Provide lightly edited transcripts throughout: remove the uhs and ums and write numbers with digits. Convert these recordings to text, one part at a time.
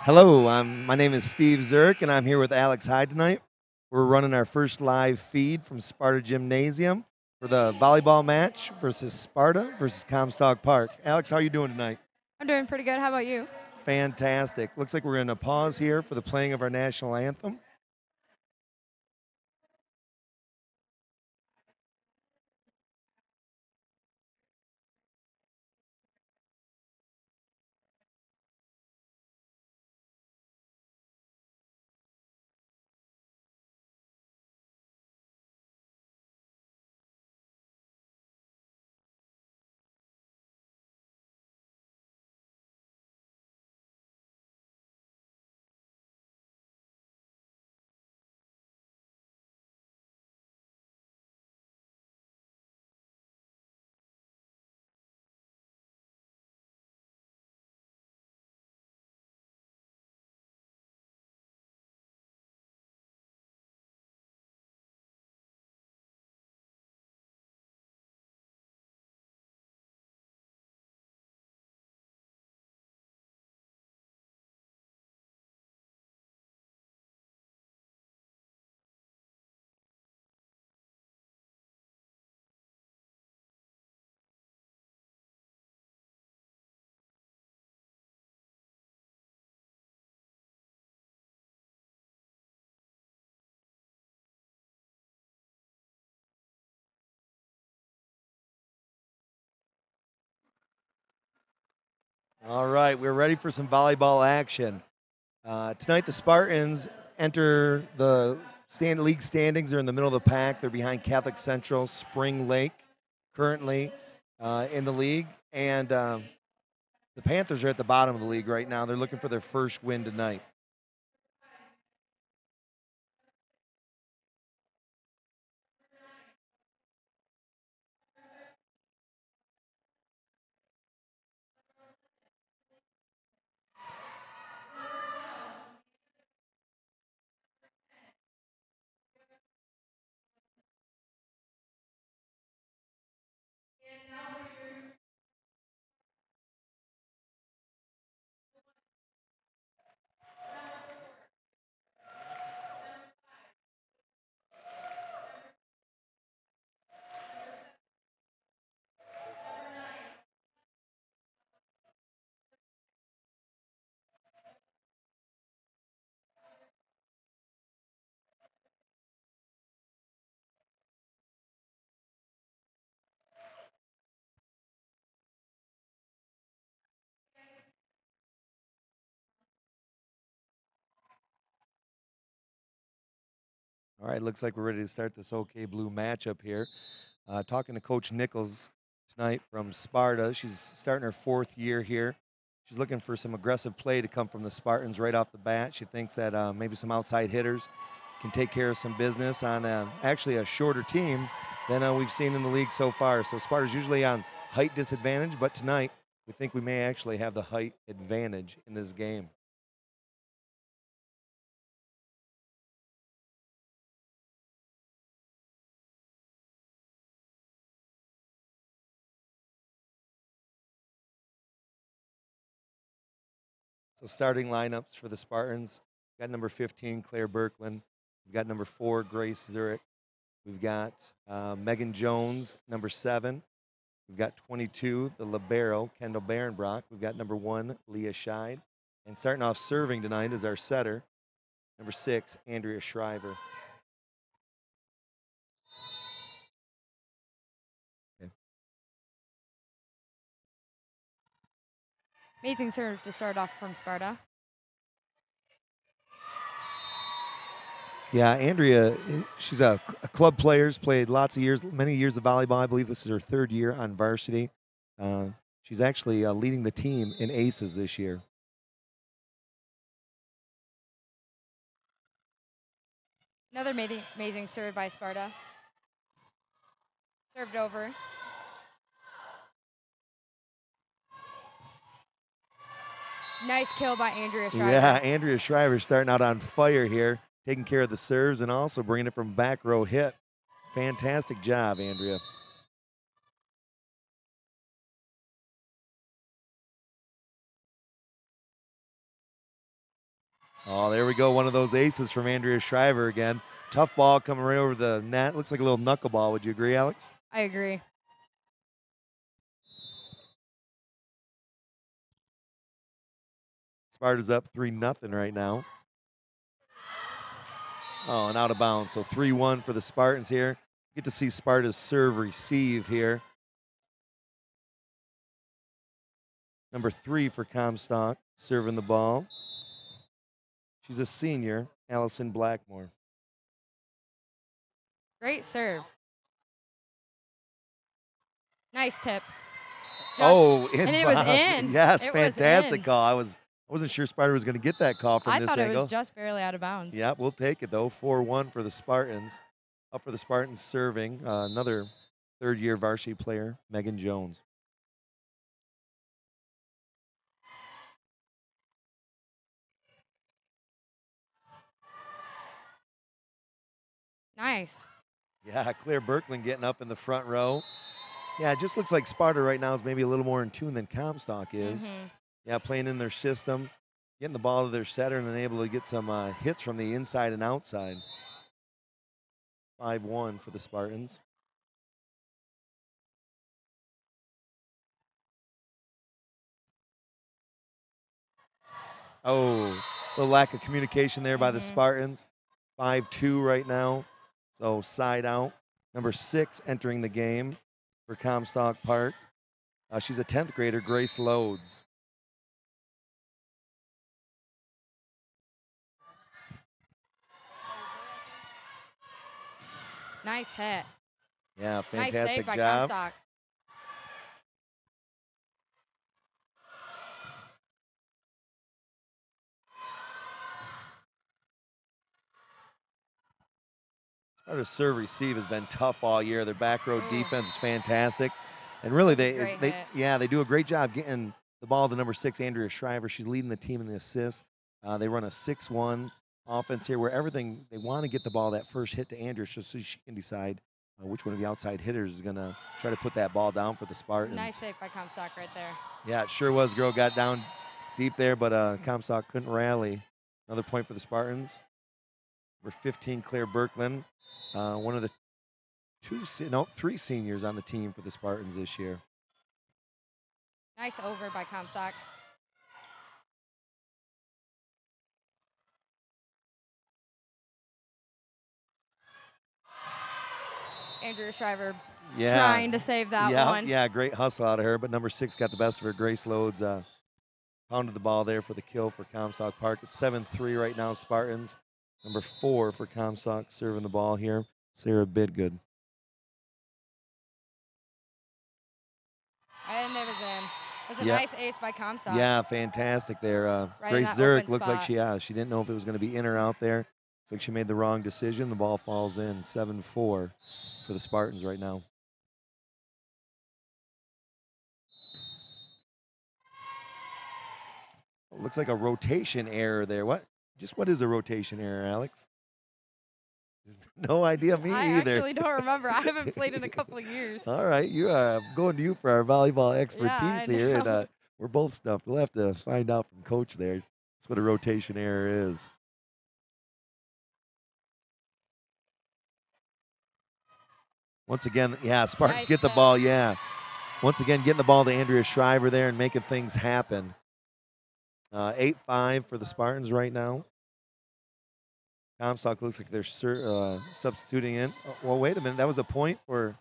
Hello, my name is Steve Zirk, and I'm here with Alex Hyde tonight. We're running our first live feed from Sparta Gymnasium for the volleyball match versus Sparta versus Comstock Park. Alex, how are you doing tonight? I'm doing pretty good. How about you? Fantastic. Looks like we're going to pause here for the playing of our national anthem. All right, we're ready for some volleyball action. Tonight, the Spartans enter the league standings. They're in the middle of the pack. They're behind Catholic Central, Spring Lake, currently in the league. And the Panthers are at the bottom of the league right now. They're looking for their first win tonight. All right, looks like we're ready to start this OK Blue matchup here. Talking to Coach Nichols tonight from Sparta. She's starting her fourth year here. She's looking for some aggressive play to come from the Spartans right off the bat. She thinks that maybe some outside hitters can take care of some business on actually a shorter team than we've seen in the league so far. So Sparta's usually on height disadvantage, but tonight we think we may actually have the height advantage in this game. So starting lineups for the Spartans, we've got number 15, Claire Birkland. We've got number 4, Grace Zurich. We've got Megan Jones, number 7. We've got 22, the libero, Kendall Barenbrock. We've got number 1, Leah Scheid. And starting off serving tonight is our setter, number 6, Andrea Shriver. Okay. Amazing serve to start off from Sparta. Yeah, Andrea, she's a club player, played lots of years, many years of volleyball. I believe this is her 3rd year on varsity. She's actually leading the team in aces this year. Another amazing serve by Sparta. Served over. Nice kill by Andrea Shriver. Yeah, Andrea Shriver starting out on fire here, taking care of the serves and also bringing it from back row hit. Fantastic job, Andrea. Oh, there we go. One of those aces from Andrea Shriver again. Tough ball coming right over the net. Looks like a little knuckleball. Would you agree, Alex? I agree. Sparta's up 3-0 right now. Oh, and out of bounds. So 3-1 for the Spartans here. Get to see Sparta's serve receive here. Number 3 for Comstock, serving the ball. She's a senior, Allison Blackmore. Great serve. Nice tip. In and it was in. Yes, it fantastic in. call. I wasn't sure Sparta was going to get that call from this angle. I thought it was just barely out of bounds. Yeah, we'll take it though. 4-1 for the Spartans. Up for the Spartans serving another third-year varsity player, Megan Jones. Nice. Yeah, Claire Berkland getting up in the front row. Yeah, it just looks like Sparta right now is maybe a little more in tune than Comstock is. Yeah, playing in their system, getting the ball to their setter, and then able to get some hits from the inside and outside. 5-1 for the Spartans. Oh, the lack of communication there by the Spartans. 5-2 right now. So side out. Number 6 entering the game for Comstock Park. She's a 10th grader, Grace Loads. Nice hit. Yeah, fantastic nice save by job. Comstock. Sparta's serve receive has been tough all year. Their back row defense is fantastic. And really they do a great job getting the ball to number 6, Andrea Shriver. She's leading the team in the assists. They run a 6-1 offense here where everything, they want to get the ball, that first hit to Andrea so she can decide which one of the outside hitters is going to try to put that ball down for the Spartans. Nice save by Comstock right there. Yeah, it sure was. Girl got down deep there, but Comstock couldn't rally. Another point for the Spartans. Number 15, Claire Berkland. One of the 3 seniors on the team for the Spartans this year. Nice over by Comstock. Andrea Shriver trying to save that one. Yeah, great hustle out of her, but number 6 got the best of her. Grace Loads pounded the ball there for the kill for Comstock Park. It's 7-3 right now, Spartans. Number 4 for Comstock serving the ball here, Sarah Bidgood. And it was in. It was a nice ace by Comstock. Yeah, fantastic there. Right Grace Zurich looked like she didn't know if it was going to be in or out there. Looks like she made the wrong decision. The ball falls in. 7-4 for the Spartans right now. Looks like a rotation error there. What is a rotation error, Alex? No idea, me either. I actually don't remember. I haven't played in a couple of years. All right, I'm going to you for our volleyball expertise here, and we're both stumped. We'll have to find out from Coach there. That's what a rotation error is. Once again, Spartans get the ball, Once again, getting the ball to Andrea Shriver there and making things happen. 8-5 for the Spartans right now. Comstock looks like they're substituting in. Oh, well, wait a minute. That was a point for...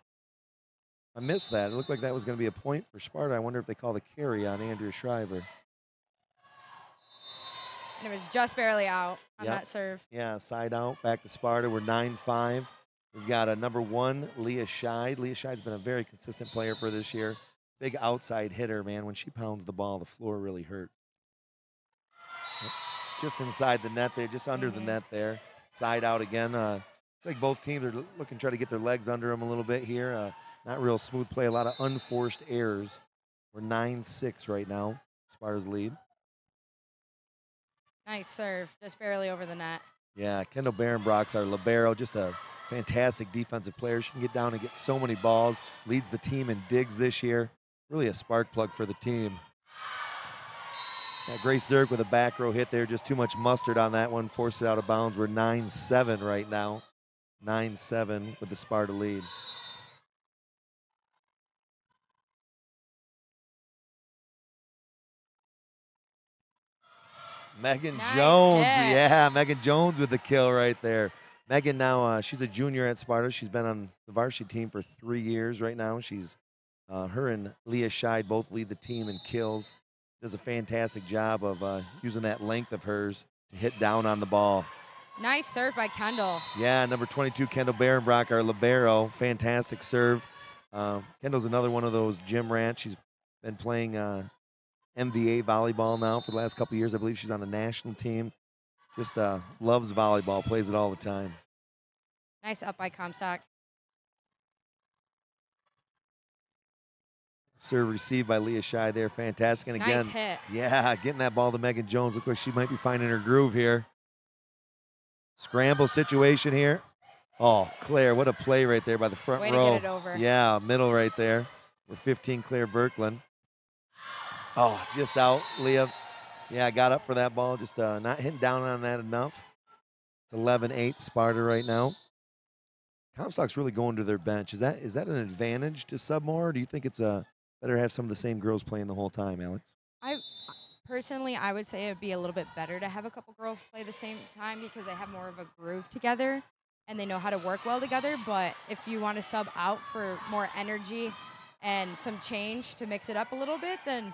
I missed that. It looked like that was going to be a point for Sparta. I wonder if they call the carry on Andrea Shriver. And it was just barely out on that serve. Yeah, side out. Back to Sparta. We're 9-5. We've got a number 1, Leah Scheid. Leah Scheid's been a very consistent player for this year. Big outside hitter, man. When she pounds the ball, the floor really hurts. Just inside the net there, just under the net there. Side out again. It's like both teams are looking to try to get their legs under them a little bit here. Not real smooth play, a lot of unforced errors. We're 9-6 right now, Sparta's lead. Nice serve, just barely over the net. Yeah, Kendall Barenbrock's our libero, just a fantastic defensive player. She can get down and get so many balls, leads the team in digs this year. Really a spark plug for the team. Yeah, Grace Zerk with a back row hit there. Just too much mustard on that one. Forced it out of bounds. We're 9-7 right now. 9-7 with the Sparta lead. Megan Nice Jones, hit. yeah, Megan Jones with the kill right there. Megan now, she's a junior at Sparta. She's been on the varsity team for 3 years right now. She's her and Leah Scheid both lead the team in kills. Does a fantastic job of using that length of hers to hit down on the ball. Nice serve by Kendall. Yeah, number 22, Kendall Barenbrock, our libero. Fantastic serve. Kendall's another one of those gym rats. She's been playing MVA volleyball now for the last couple of years. I believe she's on the national team. Just loves volleyball, plays it all the time. Nice up by Comstock. Serve received by Leah Scheid there. Fantastic. And again, Nice hit. yeah, getting that ball to Megan Jones. Looks like she might be finding her groove here. Scramble situation here. Oh, Claire, what a play right there by the front Way row. to get it over. Yeah, middle right there. We're 15, Claire Birkland. Oh, just out, Leah. Yeah, got up for that ball. Just not hitting down on that enough. It's 11-8 Sparta right now. Comstock's really going to their bench. Is that an advantage to sub more, or do you think it's better to have some of the same girls playing the whole time, Alex? Personally, I would say it would be a little bit better to have a couple girls play the same time because they have more of a groove together and they know how to work well together. But if you want to sub out for more energy and some change to mix it up a little bit, then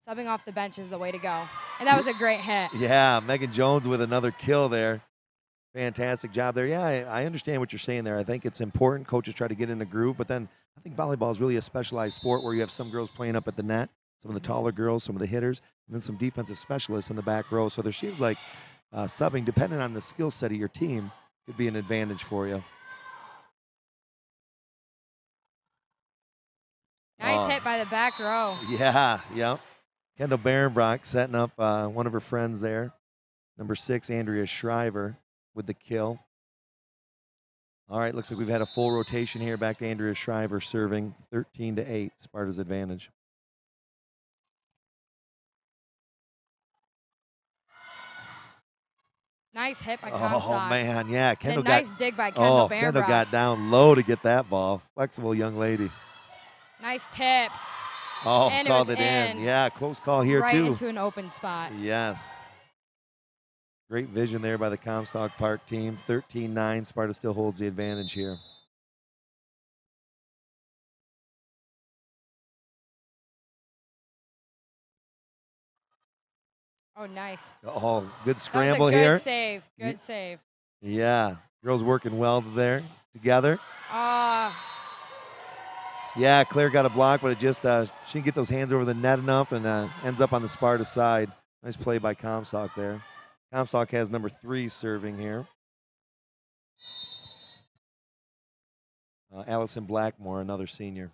subbing off the bench is the way to go. And that was a great hit. Yeah, Megan Jones with another kill there. Fantastic job there. Yeah, I understand what you're saying there. I think it's important. Coaches try to get in a groove, but then I think volleyball is really a specialized sport where you have some girls playing up at the net, some of the taller girls, some of the hitters, and then some defensive specialists in the back row. So there seems like subbing, depending on the skill set of your team, could be an advantage for you. Nice hit by the back row. Yeah, yeah. Kendall Barenbrock setting up one of her friends there. Number 6, Andrea Shriver with the kill. All right, looks like we've had a full rotation here. Back to Andrea Shriver serving 13-8, Sparta's advantage. Nice hit by Comstock. Oh, man, yeah. And a nice dig by Kendall Barenbrock. Kendall got down low to get that ball. Flexible young lady. Nice tip. Oh, and called it in. Yeah, close call here, right too. Right into an open spot. Yes. Great vision there by the Comstock Park team. 13-9. Sparta still holds the advantage here. Oh, nice. Oh, good scramble that was a good here. Save. Good save. Yeah. Girls working well there together. Ah. Yeah, Claire got a block, but it just she didn't get those hands over the net enough and ends up on the Sparta side. Nice play by Comstock there. Comstock has number 3 serving here. Allison Blackmore, another senior.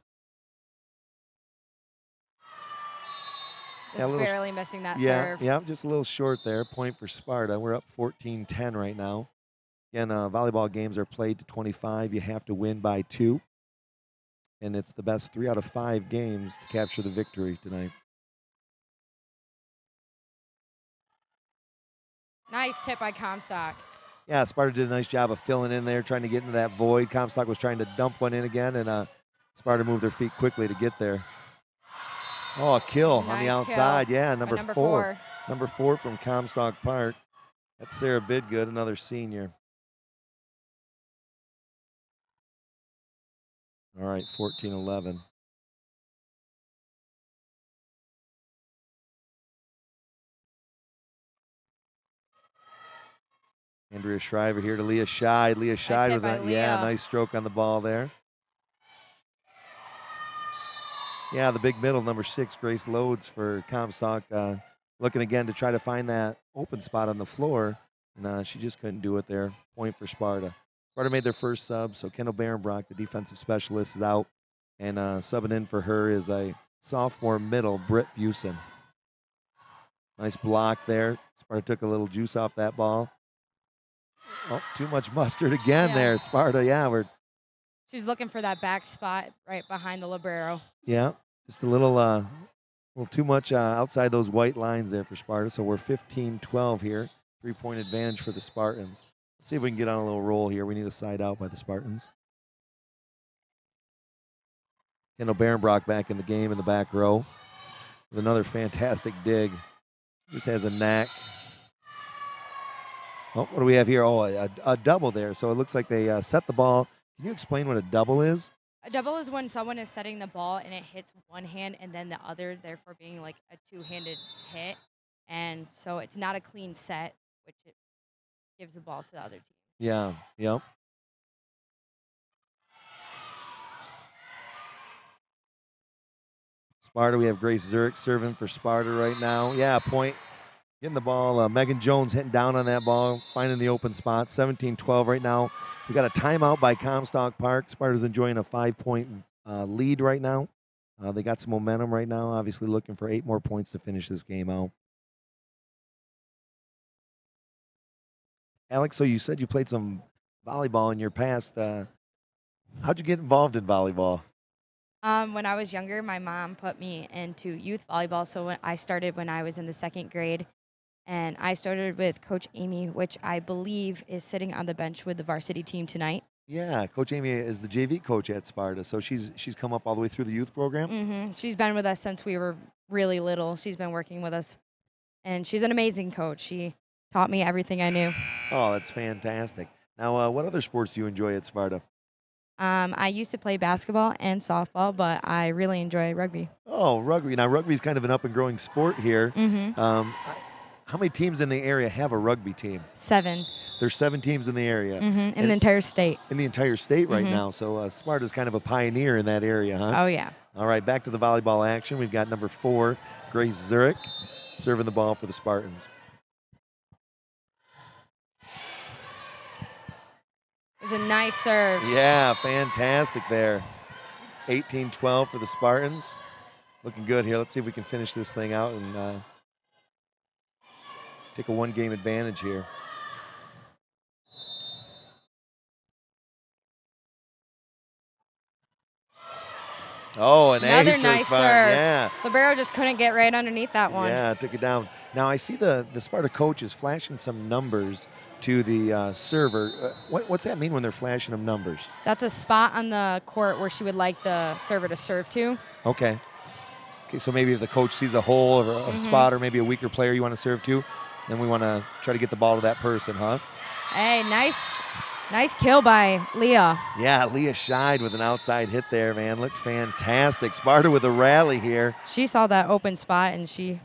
Just barely missing that serve. Yeah, just a little short there. Point for Sparta. We're up 14-10 right now. Again, volleyball games are played to 25. You have to win by 2. And it's the best 3 out of 5 games to capture the victory tonight. Nice tip by Comstock. Yeah, Sparta did a nice job of filling in there, trying to get into that void. Comstock was trying to dump one in again, and Sparta moved their feet quickly to get there. Oh, a kill on the outside. Kill. Yeah, number 4. Number 4 from Comstock Park. That's Sarah Bidgood, another senior. All right, 14-11. Andrea Shriver here to Leah Scheid. Leah Scheid with a nice stroke on the ball there. Yeah, the big middle, number 6, Grace Loads for Comstock. Looking again to try to find that open spot on the floor, and she just couldn't do it there. Point for Sparta. Sparta made their first sub, so Kendall Barenbrock, the defensive specialist, is out. And subbing in for her is a sophomore middle, Britt Busen. Nice block there. Sparta took a little juice off that ball. Oh, too much mustard again there, Sparta. Yeah, she's looking for that back spot right behind the libero. Yeah, just a little little too much outside those white lines there for Sparta. So we're 15-12 here. 3-point advantage for the Spartans. Let's see if we can get on a little roll here. We need a side out by the Spartans. Kendall Barenbrock back in the game in the back row with another fantastic dig. Just has a knack. Oh, what do we have here? Oh, a double there. So it looks like they set the ball. Can you explain what a double is? A double is when someone is setting the ball and it hits one hand and then the other, therefore being like a two-handed hit. And so it's not a clean set, which it gives the ball to the other team. Yeah, yep. Sparta, we have Grace Zurich serving for Sparta right now. Yeah, point. Getting the ball. Megan Jones hitting down on that ball, finding the open spot. 17-12 right now. We got a timeout by Comstock Park. Sparta's enjoying a 5-point lead right now. They got some momentum right now, obviously looking for 8 more points to finish this game out. Alex, so you said you played some volleyball in your past. How'd you get involved in volleyball? When I was younger, my mom put me into youth volleyball. So I started when I was in the 2nd grade. And I started with Coach Amy, which I believe is sitting on the bench with the varsity team tonight. Yeah, Coach Amy is the JV coach at Sparta, so she's come up all the way through the youth program. Mm-hmm. She's been with us since we were really little. She's been working with us, and she's an amazing coach. She taught me everything I knew. Oh, that's fantastic. Now, what other sports do you enjoy at Sparta? I used to play basketball and softball, but I really enjoy rugby. Oh, rugby. Now, rugby is kind of an up-and-growing sport here. Mm-hmm. How many teams in the area have a rugby team? 7. There's 7 teams in the area. Mm-hmm. In the entire state. In the entire state right now. So Sparta's kind of a pioneer in that area, huh? Oh, yeah. All right, back to the volleyball action. We've got number 4, Grace Zurich, serving the ball for the Spartans. It was a nice serve. Yeah, fantastic there. 18-12 for the Spartans. Looking good here. Let's see if we can finish this thing out and take a 1-game advantage here. Oh, Another ace nice for serve. Yeah. Libero just couldn't get right underneath that one. Yeah, took it down. Now I see the Sparta coach is flashing some numbers to the server. What's that mean when they're flashing them numbers? That's a spot on the court where she would like the server to serve to. Okay. Okay, so maybe if the coach sees a hole or a spot or maybe a weaker player you want to serve to, then we want to try to get the ball to that person, huh? Hey, nice kill by Leah. Yeah, Leah shied with an outside hit there, man. Looked fantastic. Sparta with a rally here. She saw that open spot and she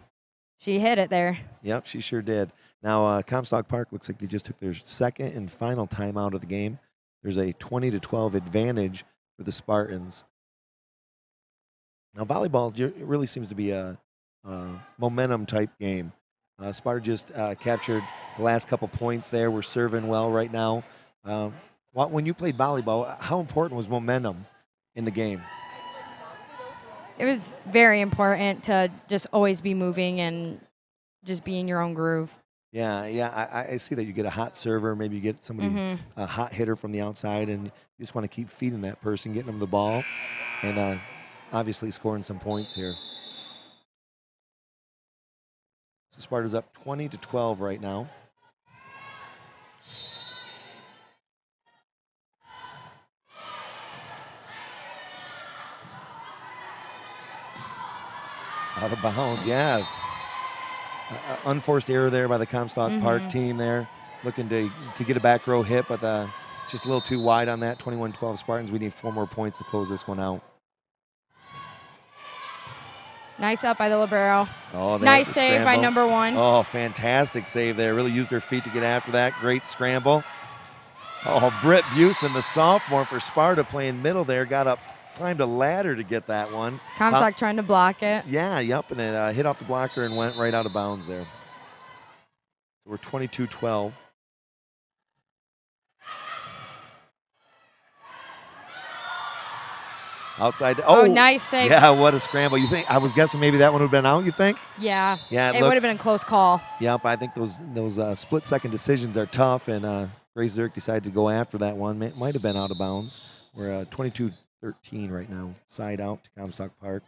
hit it there. Yep, she sure did. Now, Comstock Park looks like they just took their 2nd and final timeout of the game. There's a 20-12 advantage for the Spartans. Now, volleyball it really seems to be a momentum-type game. Sparta just captured the last couple points there. We're serving well right now. When you played volleyball, how important was momentum in the game? It was very important to just always be moving and just be in your own groove. Yeah. I see that you get a hot server, maybe you get somebody, a hot hitter from the outside, and you just want to keep feeding that person, getting them the ball, and obviously scoring some points here. So Sparta's up 20-12 right now. Out of bounds, yeah. Unforced error there by the Comstock Park team there. Looking to get a back row hit, but just a little too wide on that. 21-12 Spartans. We need 4 more points to close this one out. Nice up by the libero. Oh, nice save by number 1. Oh, fantastic save there. Really used her feet to get after that. Great scramble. Oh, Britt Busen, the sophomore for Sparta, playing middle there. Got up, climbed a ladder to get that one. Comstock trying to block it. Yeah, yep, and it hit off the blocker and went right out of bounds there. So we're 22-12. Outside. Oh, nice save. Yeah, what a scramble. You think? I was guessing maybe that one would have been out, you think? Yeah. Yeah, it would have been a close call. Yep, I think those split-second decisions are tough, and Grace Zurich decided to go after that one. Might have been out of bounds. We're 22-13 right now. Side out to Comstock Park.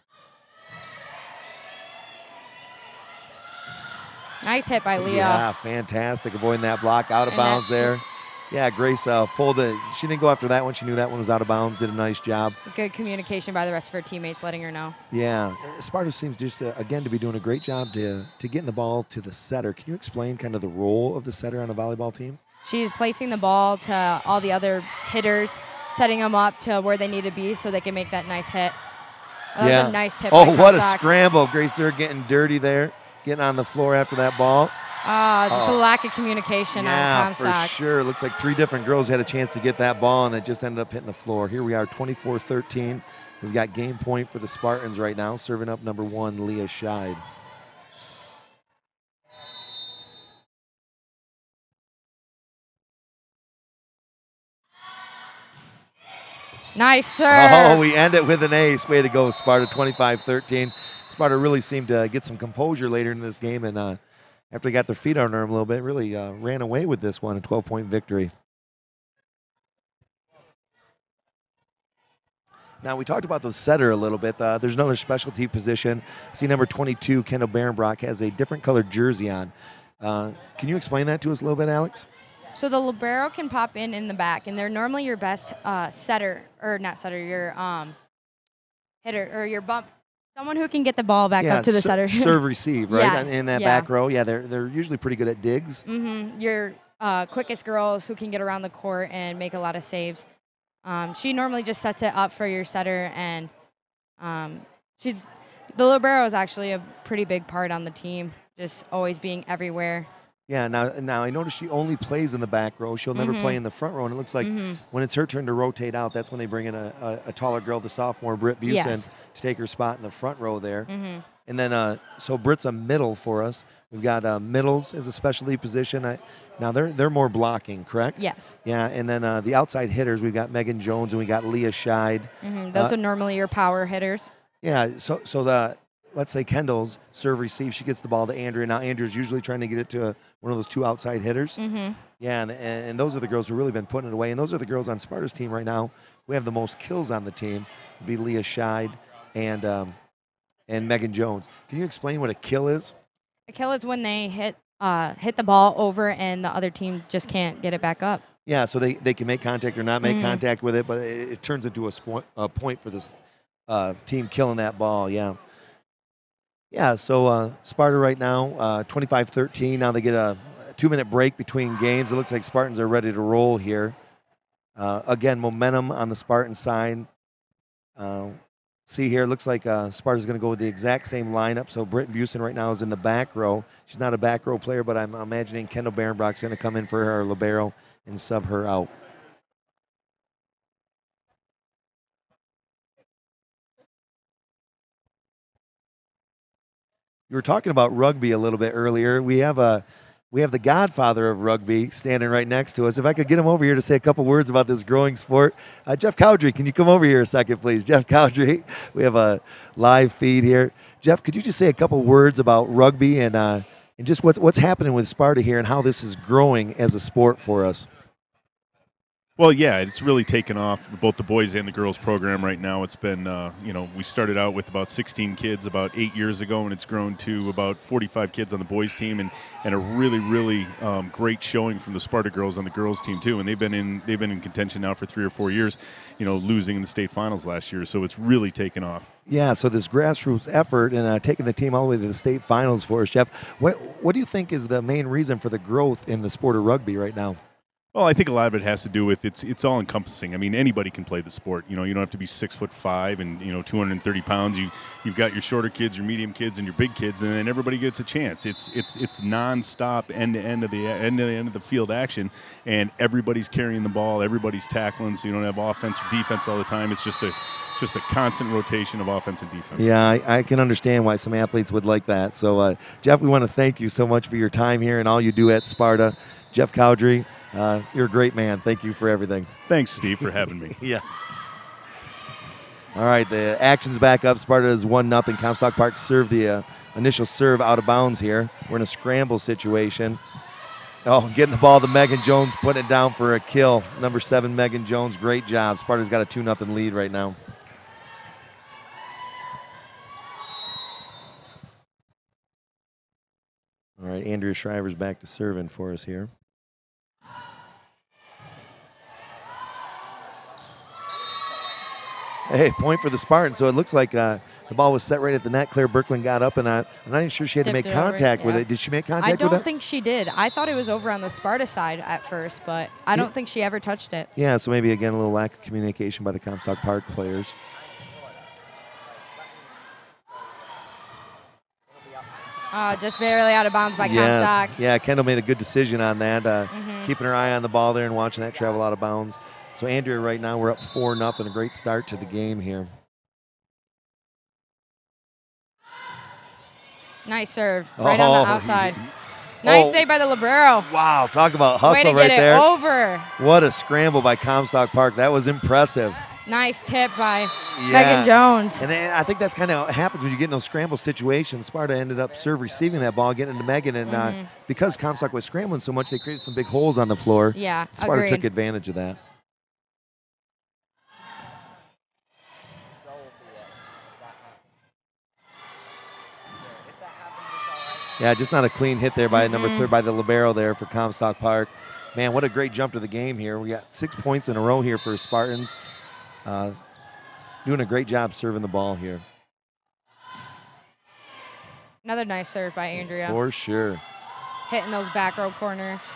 Nice hit by Leah. Yeah, fantastic. Avoiding that block. Out of And bounds that's- there. Yeah, Grace pulled it. She didn't go after that one. She knew that one was out of bounds. Did a nice job. Good communication by the rest of her teammates, letting her know. Yeah, Sparta seems just, again, to be doing a great job to getting the ball to the setter. Can you explain kind of the role of the setter on a volleyball team? She's placing the ball to all the other hitters, setting them up to where they need to be so they can make that nice hit. That was a nice tip. Oh, what a Comstock. scramble. Grace there getting dirty there, getting on the floor after that ball. Just a lack of communication on Comstock. Yeah, for sure. Looks like 3 different girls had a chance to get that ball, and it just ended up hitting the floor. Here we are, 24-13. We've got game point for the Spartans right now. Serving up number 1, Leah Scheid. Nice serve. Oh, we end it with an ace. Way to go, Sparta, 25-13. Sparta really seemed to get some composure later in this game, and after they got their feet under them a little bit, really ran away with this one, a 12-point victory. Now, we talked about the setter a little bit. There's another specialty position. See number 22, Kendall Barenbrock, has a different colored jersey on. Can you explain that to us a little bit, Alex? So the libero can pop in the back, and they're normally your best setter, or not setter, your hitter, or your bump. Someone who can get the ball back up to the setter. Serve, receive, right? Yeah, In that back row. Yeah, they're usually pretty good at digs. Mm-hmm. Your quickest girls who can get around the court and make a lot of saves. She normally just sets it up for your setter, and the libero is actually a pretty big part on the team, just always being everywhere. Yeah, now I noticed she only plays in the back row. She'll never play in the front row, and it looks like when it's her turn to rotate out, that's when they bring in a taller girl, the sophomore Britt Busen, to take her spot in the front row there. And then, so Britt's a middle for us. We've got middles as a specialty position. Now they're more blocking, correct? Yes. Yeah, and then the outside hitters, we've got Megan Jones and we got Leah Scheid. Those are normally your power hitters. Yeah, so let's say Kendall's serve receive, she gets the ball to Andrea. Now Andrea's usually trying to get it to one of those 2 outside hitters. Yeah, and those are the girls who really been putting it away. And those are the girls on Sparta's team right now who have the most kills on the team. It'd be Leah Scheid and Megan Jones. Can you explain what a kill is? A kill is when they hit the ball over and the other team just can't get it back up. Yeah, so they can make contact or not make contact with it, but it turns into a point for this team killing that ball, yeah. Yeah, so Sparta right now, 25-13. Now they get a 2-minute break between games. It looks like Spartans are ready to roll here. Again, momentum on the Spartan side. See here, it looks like Sparta's going to go with the exact same lineup. So Britt Busen right now is in the back row. She's not a back row player, but I'm imagining Kendall Barenbrock's going to come in for her libero and sub her out. You were talking about rugby a little bit earlier. We have the godfather of rugby standing right next to us. If I could get him over here to say a couple words about this growing sport. Jeff Cowdrey, can you come over here a second, please? Jeff Cowdrey, we have a live feed here. Jeff, could you just say a couple words about rugby and just what's happening with Sparta here and how this is growing as a sport for us? Well, yeah, it's really taken off, both the boys and the girls program right now. It's been, we started out with about 16 kids about 8 years ago, and it's grown to about 45 kids on the boys team, and a really, really great showing from the Sparta girls on the girls team too. And they've been in contention now for 3 or 4 years, losing in the state finals last year. So it's really taken off. Yeah, so this grassroots effort and taking the team all the way to the state finals for us, Jeff. What do you think is the main reason for the growth in the sport of rugby right now? Well, I think a lot of it has to do with it's all encompassing. I mean, anybody can play the sport. You don't have to be 6'5" and 230 pounds. You've got your shorter kids, your medium kids, and your big kids, and then everybody gets a chance. It's nonstop end to end of the field action, and everybody's carrying the ball, everybody's tackling. So you don't have offense or defense all the time. It's just a constant rotation of offense and defense. Yeah, I can understand why some athletes would like that. So, Jeff, we want to thank you so much for your time here and all you do at Sparta. Jeff Cowdrey, you're a great man. Thank you for everything. Thanks, Steve, for having me. Yes. All right, the action's back up. Sparta is 1-0. Comstock Park served the initial serve out of bounds here. We're in a scramble situation. Oh, getting the ball to Megan Jones, putting it down for a kill. Number 7, Megan Jones, great job. Sparta's got a 2-0 lead right now. All right, Andrea Shriver's back to serving for us here. Hey, point for the Spartans. So it looks like the ball was set right at the net. Claire Birkeland got up, and I'm not even sure she had to make contact with it. Did she make contact with it? I don't think she did. I thought it was over on the Sparta side at first, but I don't think she ever touched it. Yeah, so maybe, again, a little lack of communication by the Comstock Park players. Just barely out of bounds by Comstock. Yeah, Kendall made a good decision on that, keeping her eye on the ball there and watching that travel out of bounds. So Andrea, right now, we're up 4-0. A great start to the game here. Nice serve, right on the outside. Nice save by the libero. Wow, talk about hustle Way to right there. Get it over. What a scramble by Comstock Park. That was impressive. Nice tip by Megan Jones. And then I think that's kind of happens when you get in those scramble situations. Sparta ended up receiving that ball, getting into Megan, and because Comstock was scrambling so much, they created some big holes on the floor. Yeah, Sparta took advantage of that. Yeah, just not a clean hit there by number 3 by the libero there for Comstock Park. Man, what a great jump to the game here. We got 6 points in a row here for Spartans. Doing a great job serving the ball here. Another nice serve by Andrea. For sure. Hitting those back row corners.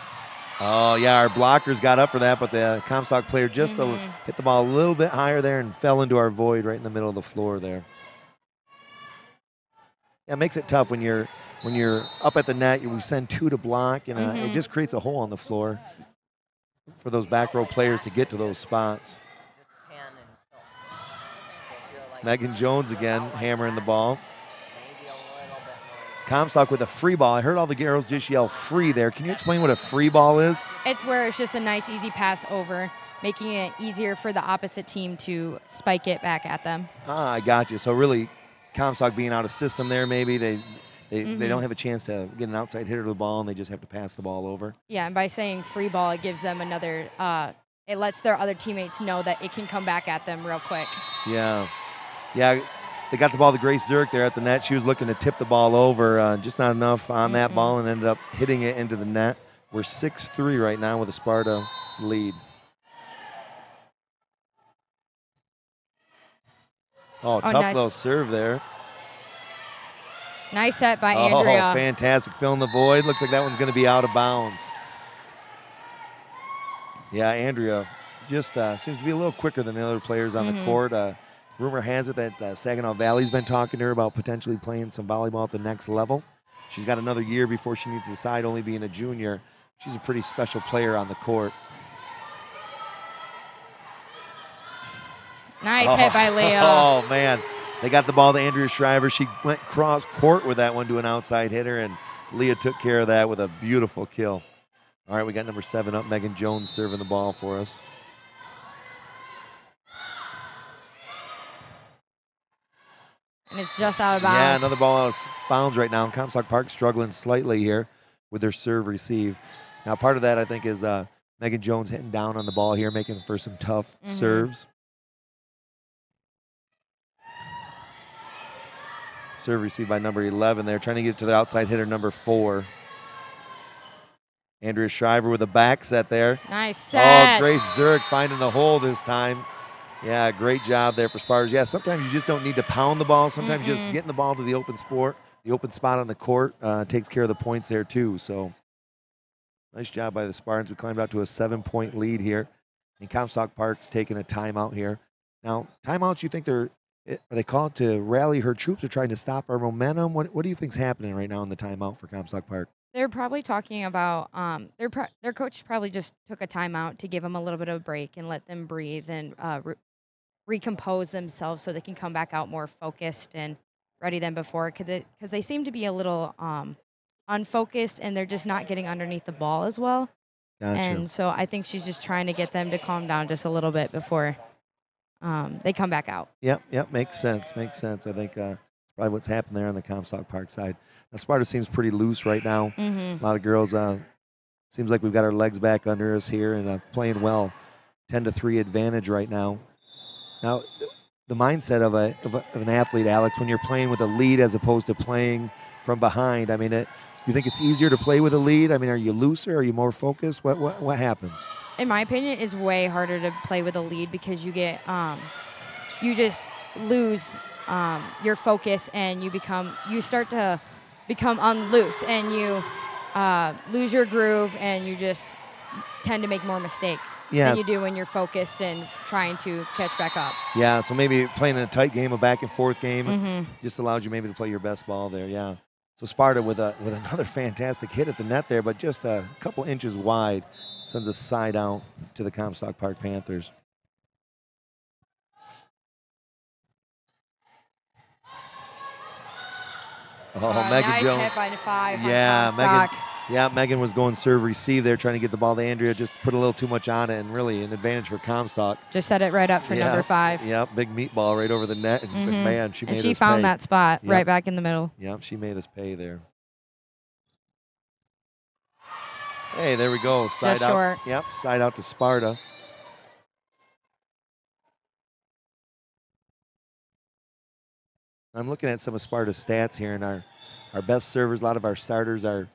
Oh, yeah, our blockers got up for that, but the Comstock player just hit the ball a little bit higher there and fell into our void right in the middle of the floor there. Yeah, it makes it tough when you're up at the net. We send 2 to block, and it just creates a hole on the floor for those back row players to get to those spots. Megan Jones again hammering the ball. Comstock with a free ball. I heard all the girls just yell free there. Can you explain what a free ball is? It's where it's just a nice, easy pass over, making it easier for the opposite team to spike it back at them. I got you. So really, Comstock being out of system there, maybe they don't have a chance to get an outside hitter to the ball, and they just have to pass the ball over. Yeah, and by saying free ball, it gives them another. It lets their other teammates know that it can come back at them real quick. Yeah. Yeah, they got the ball to Grace Zurich there at the net. She was looking to tip the ball over, just not enough on that ball, and ended up hitting it into the net. We're 6-3 right now with a Sparta lead. Oh, tough little serve there. Nice set by Andrea. Oh, fantastic. Filling the void. Looks like that one's going to be out of bounds. Yeah, Andrea just seems to be a little quicker than the other players on the court. Rumor has it that Saginaw Valley's been talking to her about potentially playing some volleyball at the next level. She's got another year before she needs to decide, only being a junior. She's a pretty special player on the court. Nice hit by Leah. Oh, man. They got the ball to Andrea Shriver. She went cross court with that one to an outside hitter, and Leah took care of that with a beautiful kill. All right, we got number 7 up, Megan Jones serving the ball for us. And it's just out of bounds. Yeah, another ball out of bounds right now. Comstock Park struggling slightly here with their serve receive. Now, part of that, I think, is Megan Jones hitting down on the ball here, making for some tough serves. Serve received by number 11 there, trying to get it to the outside hitter, number 4. Andrea Shriver with a back set there. Nice set. Oh, Grace Zurich finding the hole this time. Yeah, great job there for Spartans. Yeah, sometimes you just don't need to pound the ball. Sometimes just getting the ball to the open spot on the court takes care of the points there too. So nice job by the Spartans. We climbed out to a 7-point lead here. And Comstock Park's taking a timeout here. Now, timeouts, you think are they called to rally her troops or trying to stop our momentum? What do you think's happening right now in the timeout for Comstock Park? They're probably talking about their coach probably just took a timeout to give them a little bit of a break and let them breathe and recompose themselves so they can come back out more focused and ready than before, because they seem to be a little unfocused and they're just not getting underneath the ball as well. Gotcha. And so I think she's just trying to get them to calm down just a little bit before they come back out. Yep, makes sense. I think that's probably what's happened there on the Comstock Park side. Now, Sparta seems pretty loose right now. A lot of girls, seems like we've got our legs back under us here and playing well. 10-3 advantage right now. Now, the mindset of an athlete, Alex, when you're playing with a lead as opposed to playing from behind? I mean, you think it's easier to play with a lead? I mean, are you looser? Are you more focused? What happens? In my opinion, it's way harder to play with a lead because you get you just lose your focus and you start to become unloose and you lose your groove and you just tend to make more mistakes than you do when you're focused and trying to catch back up. Yeah, so maybe playing in a tight game, a back and forth game, just allows you maybe to play your best ball there. Yeah. So Sparta with another fantastic hit at the net there, but just a couple inches wide, sends a side out to the Comstock Park Panthers. Oh, Megan nice Jones. hit by the 5 on Yeah, Comstock. Megan was going serve receive there, trying to get the ball to Andrea, just put a little too much on it, and really an advantage for Comstock. Just set it right up for number 5. Yep, big meatball right over the net, and man, she made us pay. And she found that spot right back in the middle. Yep, she made us pay there. Hey, there we go. Side Just out. short. Yep, side out to Sparta. I'm looking at some of Sparta's stats here, and our best servers, a lot of our starters are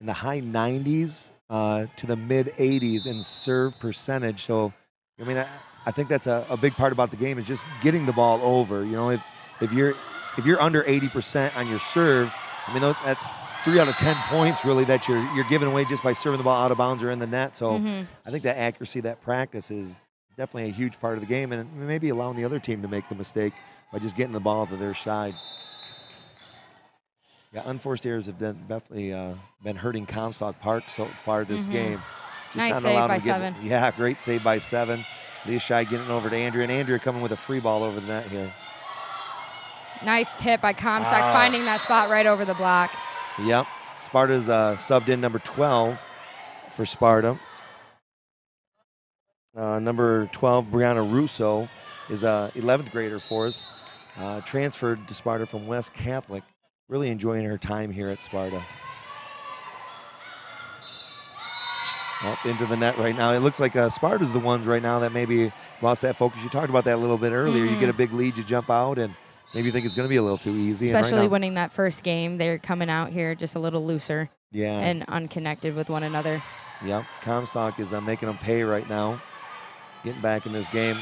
in the high 90s to the mid 80s in serve percentage. So, I mean, I think that's a big part about the game is just getting the ball over. You know, if you're under 80% on your serve, I mean, that's 3 out of 10 points really that you're giving away just by serving the ball out of bounds or in the net. So I think that accuracy, that practice is definitely a huge part of the game, and maybe allowing the other team to make the mistake by just getting the ball to their side. Yeah, unforced errors have definitely been hurting Comstock Park so far this game. Just nice not save allowed by to get 7. Yeah, great save by 7. Leah Shai getting over to Andrea, and Andrea coming with a free ball over the net here. Nice tip by Comstock, finding that spot right over the block. Yep, Sparta's subbed in number 12 for Sparta. Number 12, Brianna Russo, is a 11th grader for us. Transferred to Sparta from West Catholic. Really enjoying her time here at Sparta. Up into the net right now. It looks like Sparta's the ones right now that maybe lost that focus. You talked about that a little bit earlier. You get a big lead, you jump out, and maybe you think it's going to be a little too easy. Especially right now, winning that first game, they're coming out here just a little looser and unconnected with one another. Yep, Comstock is making them pay right now, getting back in this game.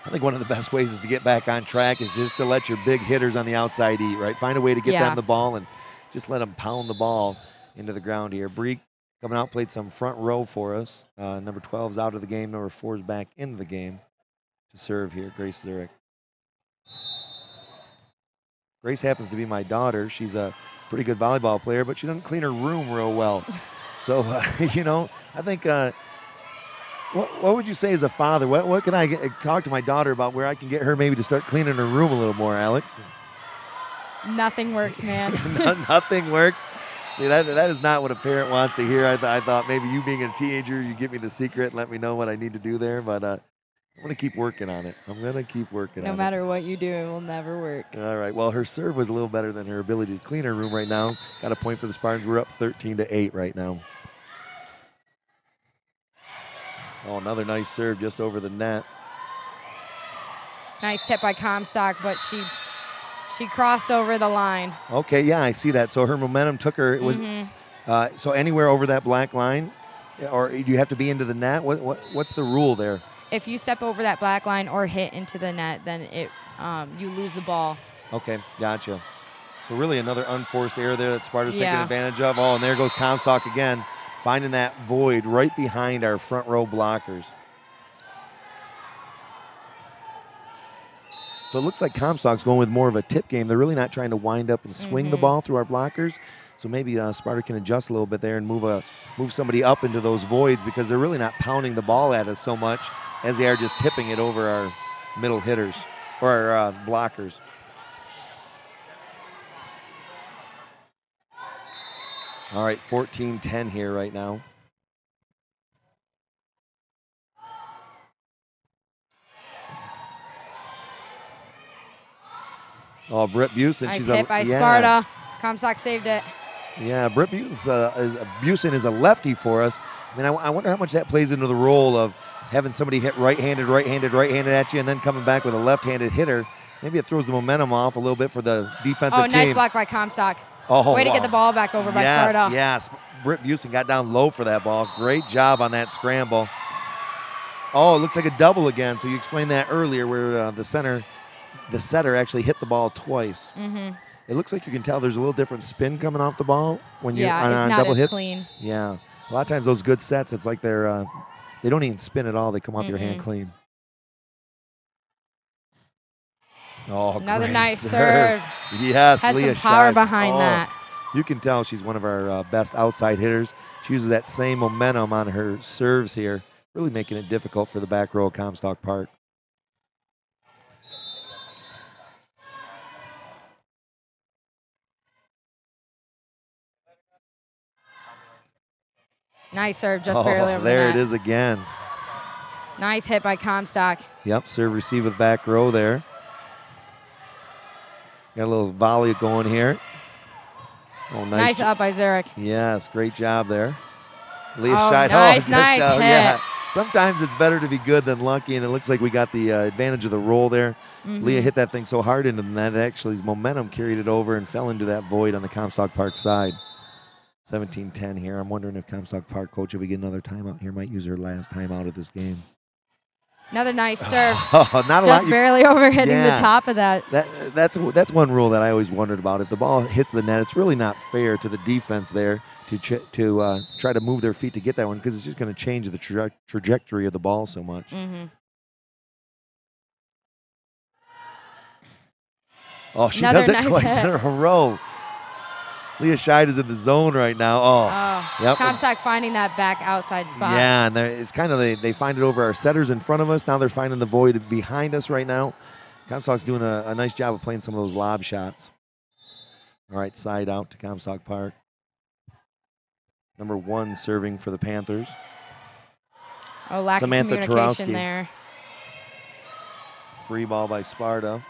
I think one of the best ways is to get back on track is just to let your big hitters on the outside eat, right? Find a way to get them the ball and just let them pound the ball into the ground here. Bree coming out, played some front row for us. Number 12's out of the game. Number 4's back into the game to serve here, Grace Zurich. Grace happens to be my daughter. She's a pretty good volleyball player, but she doesn't clean her room real well. So, you know, I think what would you say as a father? What can I talk to my daughter about where I can get her maybe to start cleaning her room a little more, Alex? Nothing works, man. Nothing works. See, that is not what a parent wants to hear. I thought maybe you being a teenager, you give me the secret and let me know what I need to do there. But I'm going to keep working on it. I'm going to keep working on it. No matter what you do, it will never work. All right. Well, her serve was a little better than her ability to clean her room right now. Got a point for the Spartans. We're up 13-8 right now. Oh, another nice serve just over the net. Nice tip by Comstock, but she crossed over the line. Okay, yeah, I see that. So her momentum took her. It was so anywhere over that black line, or do you have to be into the net? What's the rule there? If you step over that black line or hit into the net, then you lose the ball. Okay, gotcha. So really another unforced error there that Sparta's taking advantage of. Oh, and there goes Comstock again, finding that void right behind our front row blockers. So it looks like Comstock's going with more of a tip game. They're really not trying to wind up and swing the ball through our blockers. So maybe Sparta can adjust a little bit there and move somebody up into those voids, because they're really not pounding the ball at us so much as they are just tipping it over our middle hitters or our blockers. All right, 14-10 here right now. Oh, Britt Busen. Nice she's hit by Sparta. Comstock saved it. Yeah, Britt Busen is a lefty for us. I mean, I wonder how much that plays into the role of having somebody hit right-handed at you, and then coming back with a left-handed hitter, maybe it throws the momentum off a little bit for the defensive team. Nice block by Comstock. Oh, way to get the ball back over by Sparta. Yes, Britt Busing got down low for that ball. Great job on that scramble. Oh, it looks like a double again. So you explained that earlier where the setter actually hit the ball twice. Mm-hmm. It looks like you can tell there's a little different spin coming off the ball when you're it's on not double as hits. clean. Yeah, a lot of times those good sets, it's like they don't even spin at all. They come off your hand clean. Oh, another great nice serve. Yes, had Leah some power Scheid. behind that. You can tell she's one of our best outside hitters. She uses that same momentum on her serves here, really making it difficult for the back row of Comstock Park. Nice serve, just barely over the there net. it is again. Nice hit by Comstock. Yep, serve receive with back row there. Got a little volley going here. Oh, nice up by Zurich. Yes, great job there. Leah Oh, Scheid. nice hit. Yeah. Sometimes it's better to be good than lucky, and it looks like we got the advantage of the roll there. Leah hit that thing so hard into the net, actually his momentum carried it over and fell into that void on the Comstock Park side. 17-10 here. I'm wondering if Comstock Park coach, if we get another timeout here, might use her last timeout of this game. Another nice serve. Not a just lot. barely over hitting the top of that. That's one rule that I always wondered about. If the ball hits the net, it's really not fair to the defense there to try to move their feet to get that one, because it's just going to change the trajectory of the ball so much. Oh, she does it twice in a row. Leah Scheid is in the zone right now. Yep. Comstock finding that back outside spot. Yeah, and it's kind of they find it over our setters in front of us. Now they're finding the void behind us right now. Comstock's doing a nice job of playing some of those lob shots. All right, side out to Comstock Park. Number 1 serving for the Panthers. Oh, lack Samantha of communication Tarowski. there. Free ball by Sparta.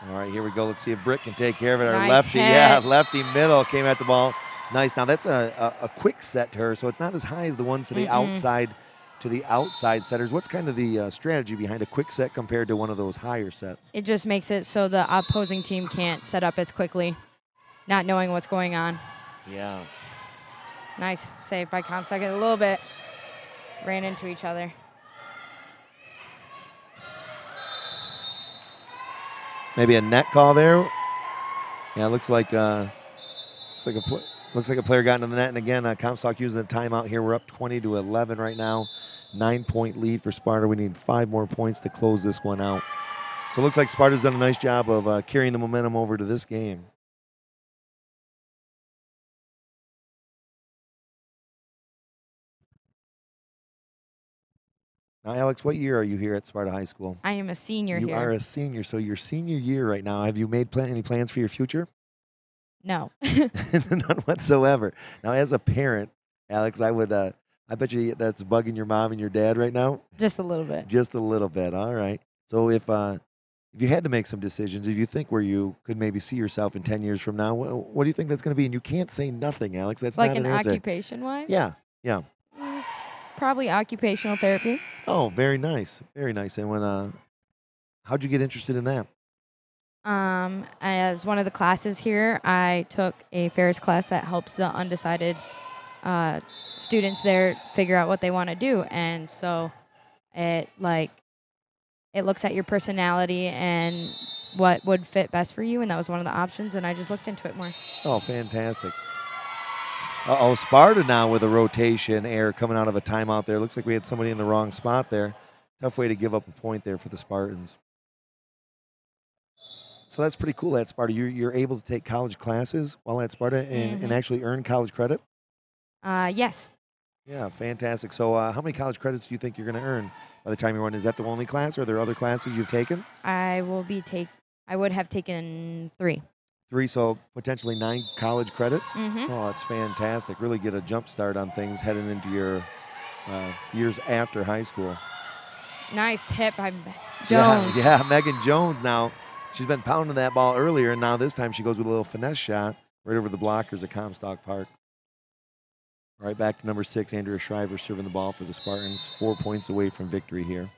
All right, here we go. Let's see if Britt can take care of it. Our Nice lefty, hit. lefty middle came at the ball. Nice. Now that's a quick set to her, so it's not as high as the ones to the outside setters. What's kind of the strategy behind a quick set compared to one of those higher sets? It just makes it so the opposing team can't set up as quickly, not knowing what's going on. Yeah. Nice save by Comstock. A little bit ran into each other. Maybe a net call there. Yeah, looks like a player got into the net, and again, Comstock using a timeout here. We're up 20-11 right now. 9-point lead for Sparta. We need 5 more points to close this one out. So it looks like Sparta's done a nice job of carrying the momentum over to this game. Now, Alex, what year are you here at Sparta High School? I am a senior here. You are a senior, so your senior year right now. Have you made any plans for your future? No. None whatsoever. Now, as a parent, Alex, I bet you that's bugging your mom and your dad right now? Just a little bit. Just a little bit. All right. So if you had to make some decisions, if you think where you could maybe see yourself in 10 years from now, what do you think that's going to be? And you can't say nothing, Alex. That's like not an answer. occupation-wise? Yeah. Probably occupational therapy. Oh, very nice. Very nice. And how'd you get interested in that? As one of the classes here, I took a Ferris class that helps the undecided students there figure out what they want to do. And so it looks at your personality and what would fit best for you, and that was one of the options, and I just looked into it more. Oh, fantastic. Sparta now with a rotation error coming out of a timeout there. Looks like we had somebody in the wrong spot there. Tough way to give up a point there for the Spartans. So that's pretty cool at Sparta. You're able to take college classes while at Sparta and actually earn college credit? Yes. Yeah, fantastic. So how many college credits do you think you're going to earn by the time you're on? Is that the only class, or are there other classes you've taken? I would have taken 3. 3, so potentially 9 college credits? Mm-hmm. Oh, that's fantastic. Really get a jump start on things heading into your years after high school. Nice tip by Jones. Yeah, Megan Jones now. She's been pounding that ball earlier, and now this time she goes with a little finesse shot right over the blockers at Comstock Park. All right, back to number 6, Andrea Shriver serving the ball for the Spartans. 4 points away from victory here.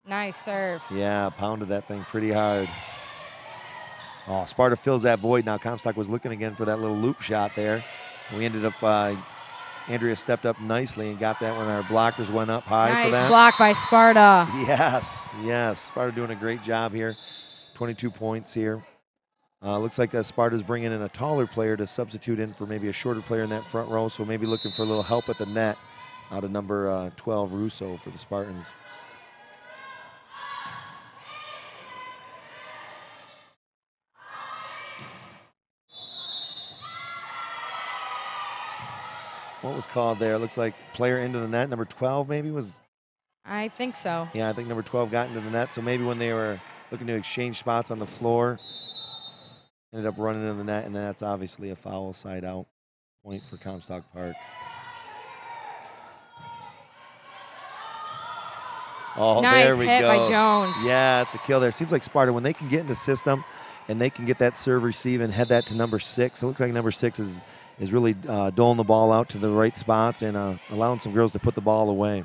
Nice serve. Yeah, pounded that thing pretty hard. Oh, Sparta fills that void now. Comstock was looking again for that little loop shot there. We ended up, Andrea stepped up nicely and got that when our blockers went up high for that. Nice block by Sparta. Yes, yes. Sparta doing a great job here. 22 points here. Looks like Sparta's bringing in a taller player to substitute in for maybe a shorter player in that front row, so maybe looking for a little help at the net out of number 12, Russo, for the Spartans. What was called there? Looks like player into the net. Number 12 maybe was? I think so. Yeah, I think number 12 got into the net, so maybe when they were looking to exchange spots on the floor, ended up running into the net, and then that's obviously a foul side out point for Comstock Park. Oh, nice there we hit go. by Jones. Yeah, it's a kill there. Seems like Sparta, when they can get in the system and they can get that serve receive and head that to number 6, it looks like number 6 is really doling the ball out to the right spots and allowing some girls to put the ball away.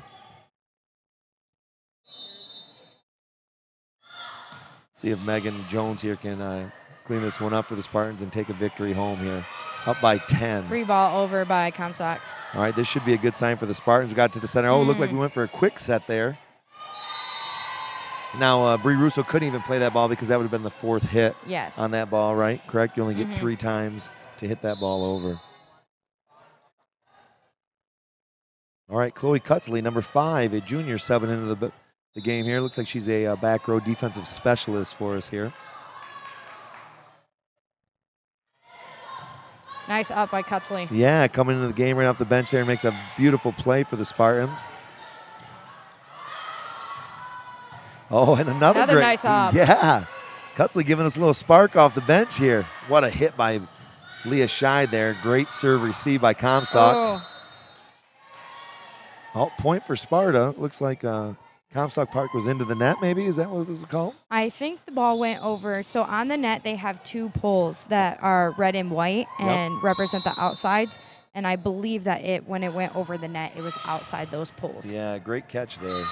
See if Megan Jones here can clean this one up for the Spartans and take a victory home here. Up by 10. Free ball over by Comstock. All right, this should be a good sign for the Spartans. We got to the center. Oh, it looked like we went for a quick set there. Now, Bree Russo couldn't even play that ball because that would have been the 4th hit on that ball, right? Correct? You only get 3 times to hit that ball over. All right, Chloe Cutsley, number 5, a junior, subbing into the game here. Looks like she's a back row defensive specialist for us here. Nice up by Cutsley. Yeah, coming into the game right off the bench there and makes a beautiful play for the Spartans. Oh, and another great, nice up. Yeah, Cutsley giving us a little spark off the bench here. What a hit by Leah Scheid there. Great serve receive by Comstock. Oh, point for Sparta. Looks like Comstock Park was into the net, maybe? Is that what this is called? I think the ball went over. So on the net, they have 2 poles that are red and white and represent the outsides. And I believe that when it went over the net, it was outside those poles. Yeah, great catch there.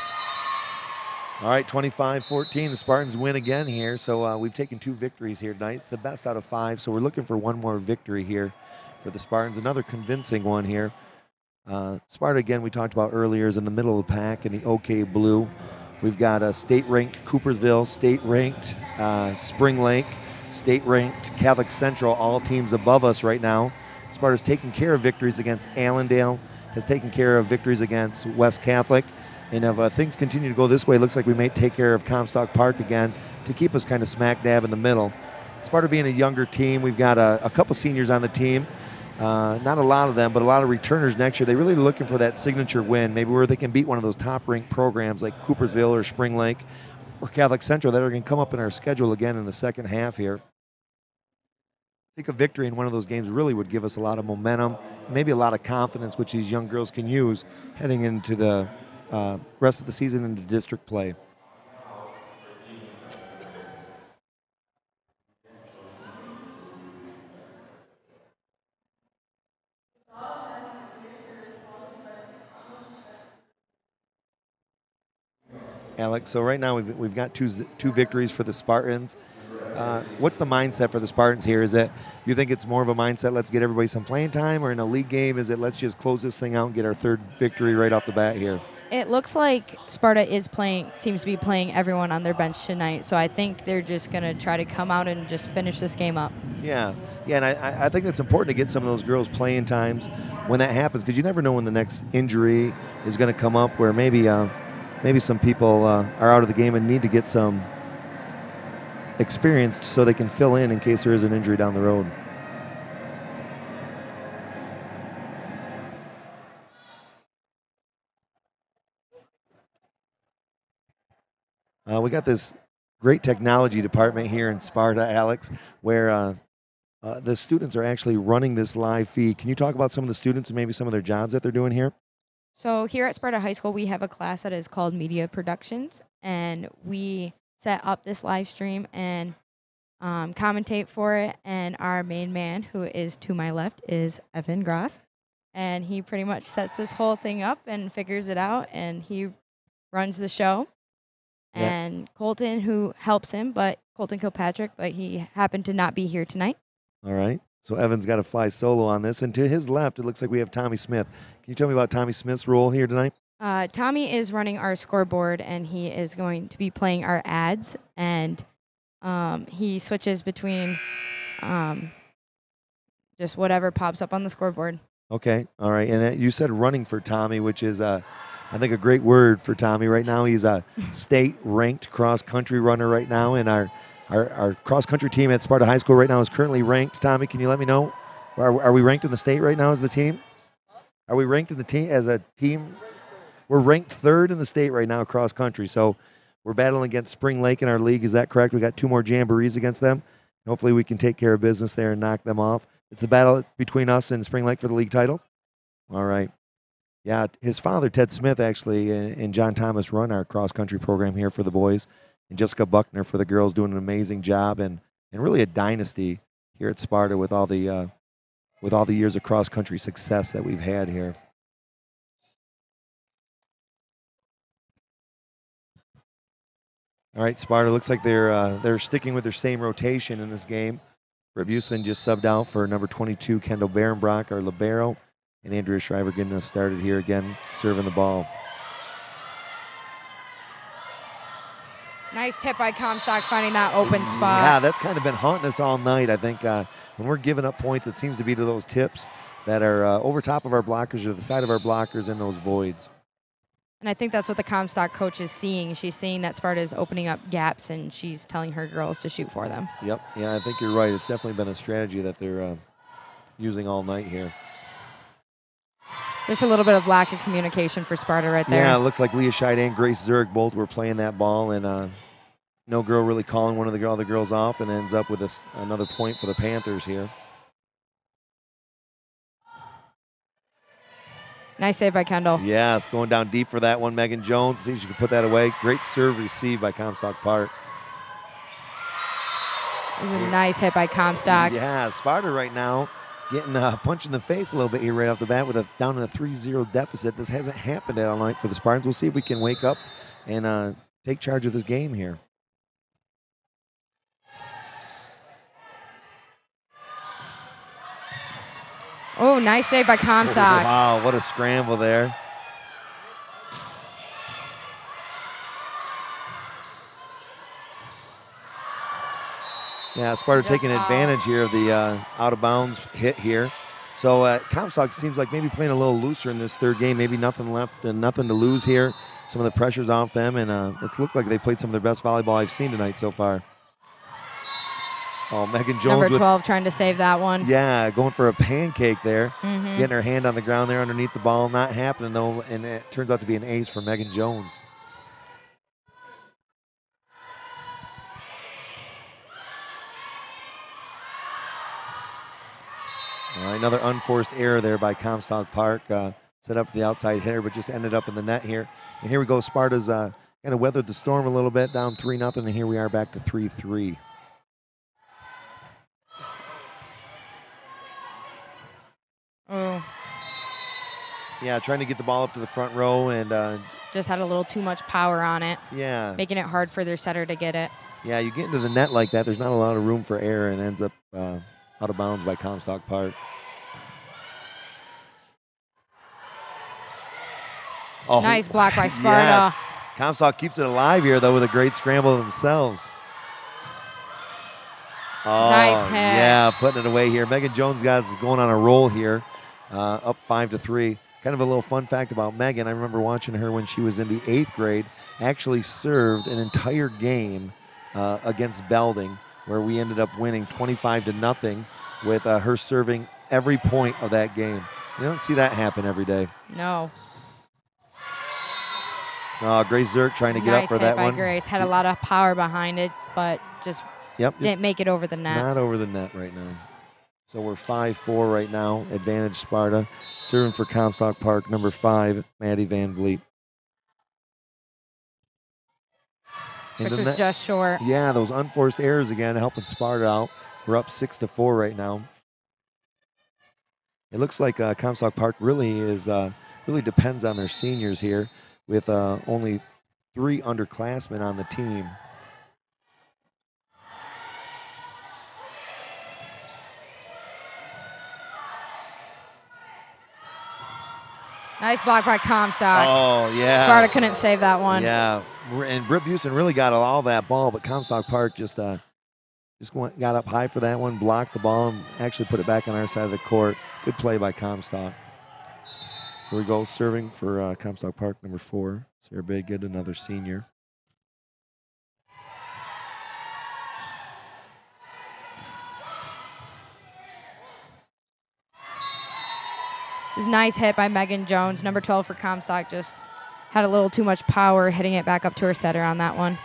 All right, 25-14. The Spartans win again here. So we've taken 2 victories here tonight. It's the best out of 5. So we're looking for one more victory here for the Spartans. Another convincing one here. Sparta, again, we talked about earlier, is in the middle of the pack in the OK Blue. We've got a state-ranked Coopersville, state-ranked Spring Lake, state-ranked Catholic Central, all teams above us right now. Sparta's taken care of victories against Allendale, has taken care of victories against West Catholic. And if things continue to go this way, it looks like we may take care of Comstock Park again to keep us kind of smack dab in the middle. Sparta being a younger team, we've got a couple seniors on the team. Not a lot of them, but a lot of returners next year. They're really looking for that signature win, maybe where they can beat one of those top-ranked programs like Coopersville or Spring Lake or Catholic Central that are going to come up in our schedule again in the second half here. I think a victory in one of those games really would give us a lot of momentum, maybe a lot of confidence, which these young girls can use heading into the rest of the season into district play. Alex, so right now we've got two victories for the Spartans. What's the mindset for the Spartans here? Is it you think it's more of a mindset, let's get everybody some playing time, or in a league game, is it let's just close this thing out and get our 3rd victory right off the bat here? It looks like Sparta seems to be playing everyone on their bench tonight, so I think they're just going to try to come out and just finish this game up. Yeah, and I think it's important to get some of those girls playing times when that happens, because you never know when the next injury is going to come up where maybe some people are out of the game and need to get some experience so they can fill in case there is an injury down the road. We got this great technology department here in Sparta, Alex, where the students are actually running this live feed. Can you talk about some of the students and maybe some of their jobs that they're doing here? So here at Sparta High School, we have a class that is called Media Productions, and we set up this live stream, and commentate for it. And our main man, who is to my left, is Evan Gross. And he pretty much sets this whole thing up and figures it out, and he runs the show. Yeah. And Colton, who helps him, Colton Kilpatrick, but he happened to not be here tonight. All right. So Evan's got to fly solo on this. And to his left, it looks like we have Tommy Smith. Can you tell me about Tommy Smith's role here tonight? Tommy is running our scoreboard, and he is going to be playing our ads. And he switches between just whatever pops up on the scoreboard. Okay. All right. And you said running for Tommy, which is, I think, a great word for Tommy right now. He's a state-ranked cross-country runner right now, and our cross-country team at Sparta High School right now is currently ranked. Tommy, can you let me know? Are we ranked in the state right now as the team? Are we ranked in the team as a team? We're ranked third in the state right now cross-country. So we're battling against Spring Lake in our league. Is that correct? We got 2 more jamborees against them. Hopefully we can take care of business there and knock them off. It's the battle between us and Spring Lake for the league title. All right. Yeah, his father, Ted Smith, actually, and John Thomas run our cross-country program here for the boys. And Jessica Buckner for the girls, doing an amazing job, and really a dynasty here at Sparta with all the years of cross-country success that we've had here. All right, Sparta looks like they're sticking with their same rotation in this game. Reb Buslin just subbed out for number 22, Kendall Barenbrock, our libero, and Andrea Shriver getting us started here again, serving the ball. Nice tip by Comstock, finding that open spot. Yeah, that's kind of been haunting us all night. I think when we're giving up points, it seems to be to those tips that are over top of our blockers or the side of our blockers in those voids. And I think that's what the Comstock coach is seeing. She's seeing that Sparta is opening up gaps, and she's telling her girls to shoot for them. Yep. Yeah, I think you're right. It's definitely been a strategy that they're using all night here. Just a little bit of lack of communication for Sparta right there. Yeah, it looks like Leah Scheid and Grace Zurich both were playing that ball, and no girl really calling one of the other girls off, and ends up with another point for the Panthers here. Nice save by Kendall. Yeah, it's going down deep for that one. Megan Jones, see if she can put that away. Great serve received by Comstock Park. It was a nice hit by Comstock. Yeah, Sparta right now getting punched in the face a little bit here right off the bat with down in a 3-0 deficit. This hasn't happened all night for the Spartans. We'll see if we can wake up and take charge of this game here. Oh, nice save by Comstock. Wow, what a scramble there. Yeah, Sparta taking advantage here of the out-of-bounds hit here. So Comstock seems like maybe playing a little looser in this third game. Maybe nothing left and nothing to lose here. Some of the pressure's off them, and it's looked like they played some of their best volleyball I've seen tonight so far. Oh, Megan Jones Number 12 trying to save that one. Yeah, going for a pancake there. Getting her hand on the ground there underneath the ball. Not happening, though, and it turns out to be an ace for Megan Jones. All right, another unforced error there by Comstock Park. Set up for the outside hitter, but just ended up in the net here. And here we go. Sparta's kind of weathered the storm a little bit, down 3-0, and here we are back to 3-3. Oh. Yeah, trying to get the ball up to the front row and just had a little too much power on it. Yeah. Making it hard for their setter to get it. Yeah, you get into the net like that, there's not a lot of room for error, and ends up out of bounds by Comstock Park. Oh, nice block by Sparta. Yes. Comstock keeps it alive here, though, with a great scramble themselves. Oh, nice hit. Yeah, putting it away here. Megan Jones is going on a roll here, up 5-3. Kind of a little fun fact about Megan. I remember watching her when she was in the 8th grade, actually served an entire game against Belding, where we ended up winning 25-0 with her serving every point of that game. You don't see that happen every day. No. Grace Zurich trying to get up for that one. Nice hit by Grace. Had a lot of power behind it, but just didn't make it over the net. Not over the net right now. So we're 5-4 right now. Advantage Sparta. Serving for Comstock Park, number 5, Maddie Van Vliet. And which then was just short. Yeah, those unforced errors again helping Sparta out. We're up 6-4 right now. It looks like Comstock Park really depends on their seniors here, with only 3 underclassmen on the team. Nice block by Comstock. Oh, yeah. Sparta couldn't save that one. Yeah, and Britt Busen really got all that ball, but Comstock Park just got up high for that one, blocked the ball, and actually put it back on our side of the court. Good play by Comstock. Here we go, serving for Comstock Park, number 4. Sarah Biggood, another senior. It was a nice hit by Megan Jones. Number 12 for Comstock just had a little too much power, hitting it back up to her setter on that one.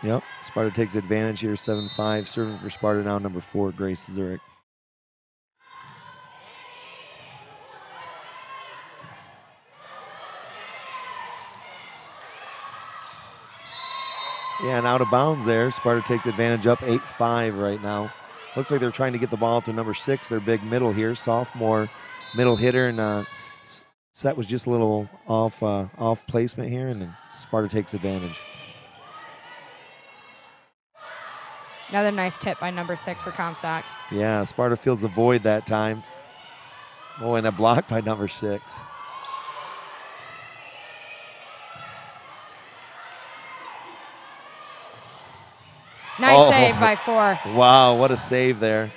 Yep, Sparta takes advantage here, 7-5. Serving for Sparta now, number 4, Grace Zurich. Yeah, and out of bounds there. Sparta takes advantage, up 8-5 right now. Looks like they're trying to get the ball to number 6, their big middle here, sophomore middle hitter, and set was just a little off placement here, and then Sparta takes advantage. Another nice tip by number 6 for Comstock. Yeah, Sparta fills the void that time. Oh, and a block by number 6. Nice save by 4. Wow, what a save there.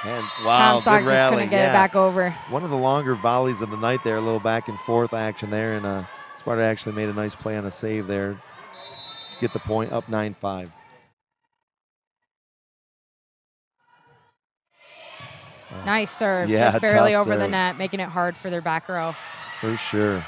And wow, Comstock good rally. just couldn't get it back over. One of the longer volleys of the night there, a little back and forth action there, and Sparta actually made a nice play on a save there to get the point, up 9-5. Nice serve, Yeah, just barely tough over the serve. net, making it hard for their back row. For sure.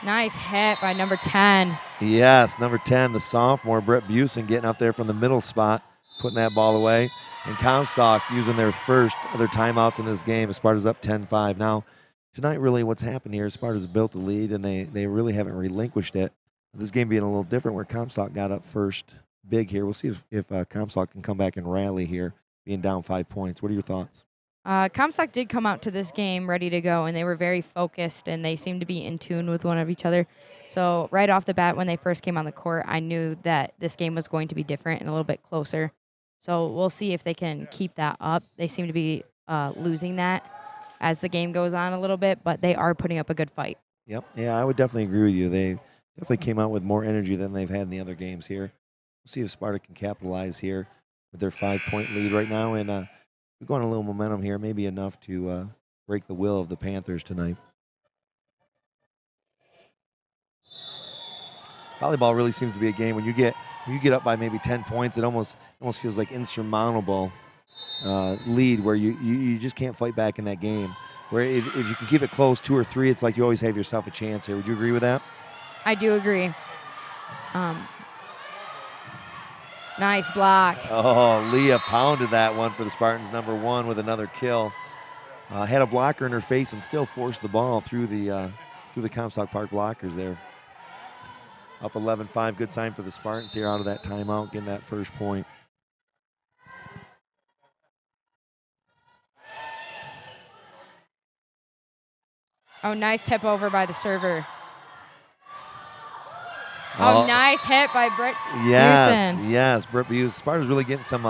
Nice hit by number 10. Yes, number 10, the sophomore, Britt Busen, getting up there from the middle spot, putting that ball away. And Comstock using their first of their timeouts in this game. Sparta's up 10-5. Now, tonight really what's happened here, Sparta's built a lead, and they really haven't relinquished it. This game being a little different where Comstock got up first big here. We'll see if Comstock can come back and rally here, being down 5 points. What are your thoughts? Comstock did come out to this game ready to go, and they were very focused, and they seemed to be in tune with one of each other. So right off the bat, when they first came on the court, I knew that this game was going to be different and a little bit closer. So we'll see if they can keep that up. They seem to be losing that as the game goes on a little bit, but they are putting up a good fight. Yep. Yeah, I would definitely agree with you. They definitely came out with more energy than they've had in the other games here. We'll see if Sparta can capitalize here with their 5-point lead right now. And we're going a little momentum here, maybe enough to break the will of the Panthers tonight. Volleyball really seems to be a game when you get up by maybe 10 points, it almost feels like insurmountable lead where you just can't fight back in that game. Where if you can keep it close, 2 or 3, it's like you always have yourself a chance here. Would you agree with that? I do agree. Nice block. Oh, Leah pounded that one for the Spartans, number 1, with another kill. Had a blocker in her face and still forced the ball through the Comstock Park blockers there. Up 11-5, good sign for the Spartans here out of that timeout, getting that first point. Oh, nice tip over by the server. Oh, nice hit by Britt Busen. Yes, Britt Busen. Sparta's really getting some,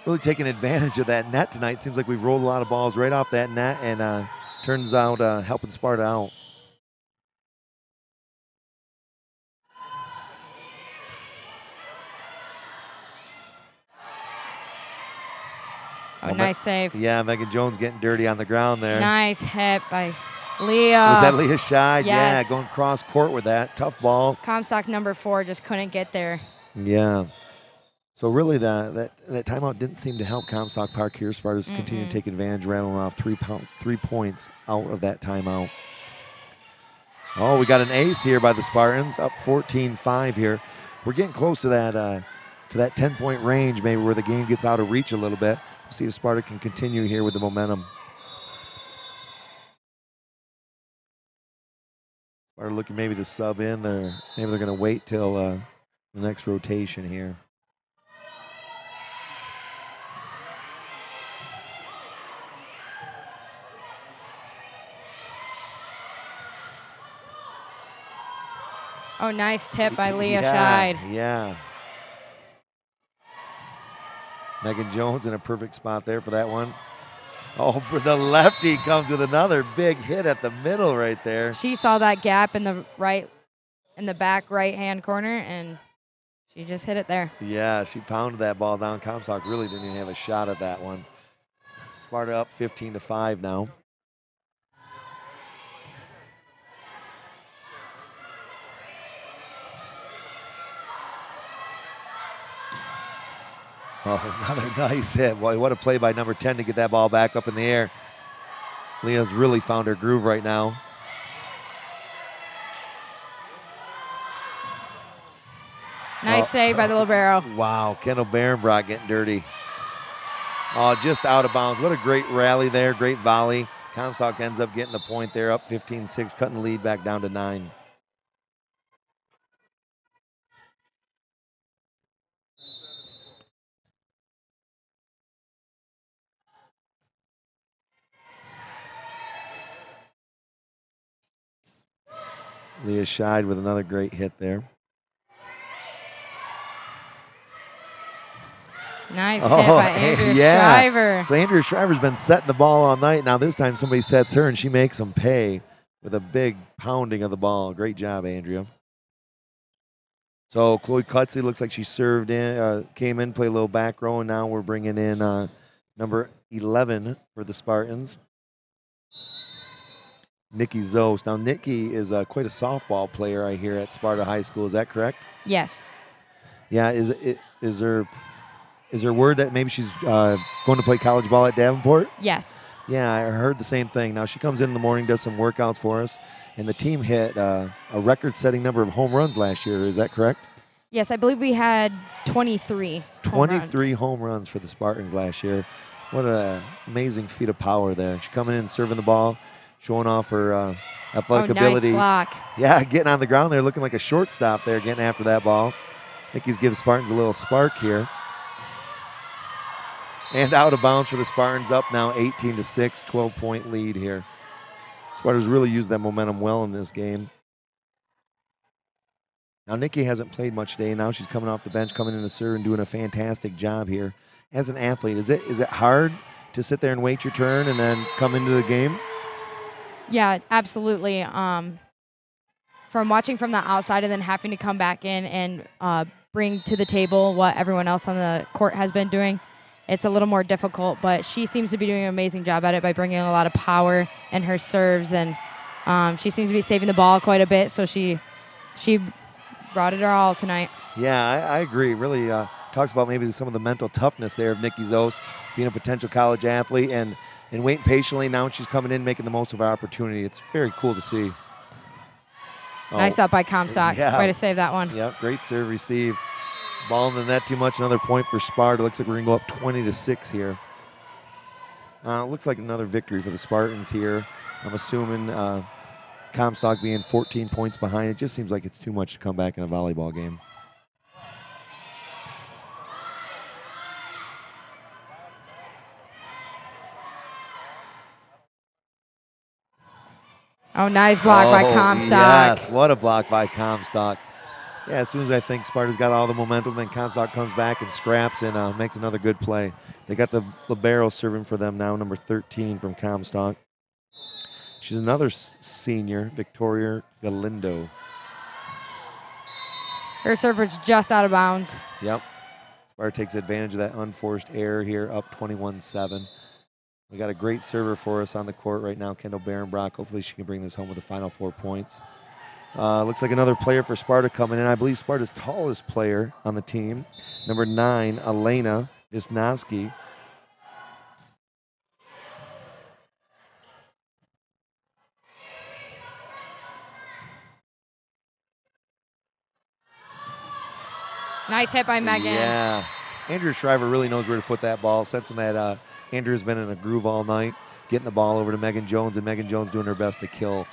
really taking advantage of that net tonight. Seems like we've rolled a lot of balls right off that net, and turns out helping Sparta out. Oh, nice save. Yeah, Megan Jones getting dirty on the ground there. Nice hit by Leah. Was that Leah Scheid? Yes. Yeah, going cross court with that. Tough ball. Comstock number 4 just couldn't get there. Yeah. So really that timeout didn't seem to help Comstock Park here. Sparta's continuing to take advantage, rattling off 3 points out of that timeout. Oh, we got an ace here by the Spartans, up 14-5 here. We're getting close to that 10-point range, maybe where the game gets out of reach a little bit. We'll see if Sparta can continue here with the momentum. Sparta looking maybe to sub in there. Maybe they're going to wait till the next rotation here. Oh, nice tip by Leah Scheid. Yeah. Megan Jones in a perfect spot there for that one. Oh, but the lefty comes with another big hit at the middle right there. She saw that gap in the back right-hand corner, and she just hit it there. Yeah, she pounded that ball down. Comstock really didn't even have a shot at that one. Sparta up 15-5 now. Oh, another nice hit. Boy, what a play by number 10 to get that ball back up in the air. Leah's really found her groove right now. Nice save by the libero. Wow, Kendall Behrenbrock getting dirty. Oh, just out of bounds. What a great rally there, great volley. Comstock ends up getting the point there, up 15-6, cutting the lead back down to 9. Leah Scheid with another great hit there. Nice hit by Andrea Shriver. So Andrea Shriver's been setting the ball all night. Now this time somebody sets her and she makes them pay with a big pounding of the ball. Great job, Andrea. So Chloe Clutzy looks like she served in, came in, played a little back row, and now we're bringing in number 11 for the Spartans, Nikki Zost. Now Nikki is quite a softball player, I hear, at Sparta High School. Is that correct? Yes. Yeah. Is there word that maybe she's going to play college ball at Davenport? Yes. Yeah, I heard the same thing. Now she comes in the morning, does some workouts for us, and the team hit a record-setting number of home runs last year. Is that correct? Yes, I believe we had 23. 23 home runs for the Spartans last year. What an amazing feat of power there. She's coming in, serving the ball, showing off her athletic ability. Nice block. Yeah, getting on the ground there, looking like a shortstop there, getting after that ball. Nikki's giving Spartans a little spark here. And out of bounds for the Spartans, up now 18-6, 12-point lead here. Spartans really used that momentum well in this game. Now Nikki hasn't played much today. Now she's coming off the bench, coming in to serve and doing a fantastic job here. As an athlete, is it hard to sit there and wait your turn and then come into the game? Yeah, absolutely. From watching from the outside and then having to come back in and bring to the table what everyone else on the court has been doing, it's a little more difficult, but she seems to be doing an amazing job at it by bringing a lot of power in her serves, and she seems to be saving the ball quite a bit, so she brought it her all tonight. Yeah, I agree. Really talks about maybe some of the mental toughness there of Nikki Zost, being a potential college athlete and waiting patiently. Now she's coming in, making the most of her opportunity. It's very cool to see. Nice up by Comstock. Yeah. Way to save that one. Yep, great serve receive. Ball in the net too much. Another point for Sparta. Looks like we're going to go up 20-6 here. Looks like another victory for the Spartans here. I'm assuming Comstock being 14 points behind. It just seems like it's too much to come back in a volleyball game. Oh, nice block by Comstock. Yes, what a block by Comstock. Yeah, as soon as I think Sparta's got all the momentum, then Comstock comes back and scraps and makes another good play. They got the libero serving for them now, number 13 from Comstock. She's another senior, Victoria Galindo. Her server's just out of bounds. Yep. Sparta takes advantage of that unforced error here, up 21-7. We got a great server for us on the court right now, Kendall Behrenbrock. Hopefully she can bring this home with the final 4 points. Looks like another player for Sparta coming in. I believe Sparta's tallest player on the team, number 9, Elena Visnowski. Nice hit by Megan. Yeah. Andrea Shriver really knows where to put that ball, sensing that Andrea's been in a groove all night, getting the ball over to Megan Jones, and Megan Jones doing her best to kill.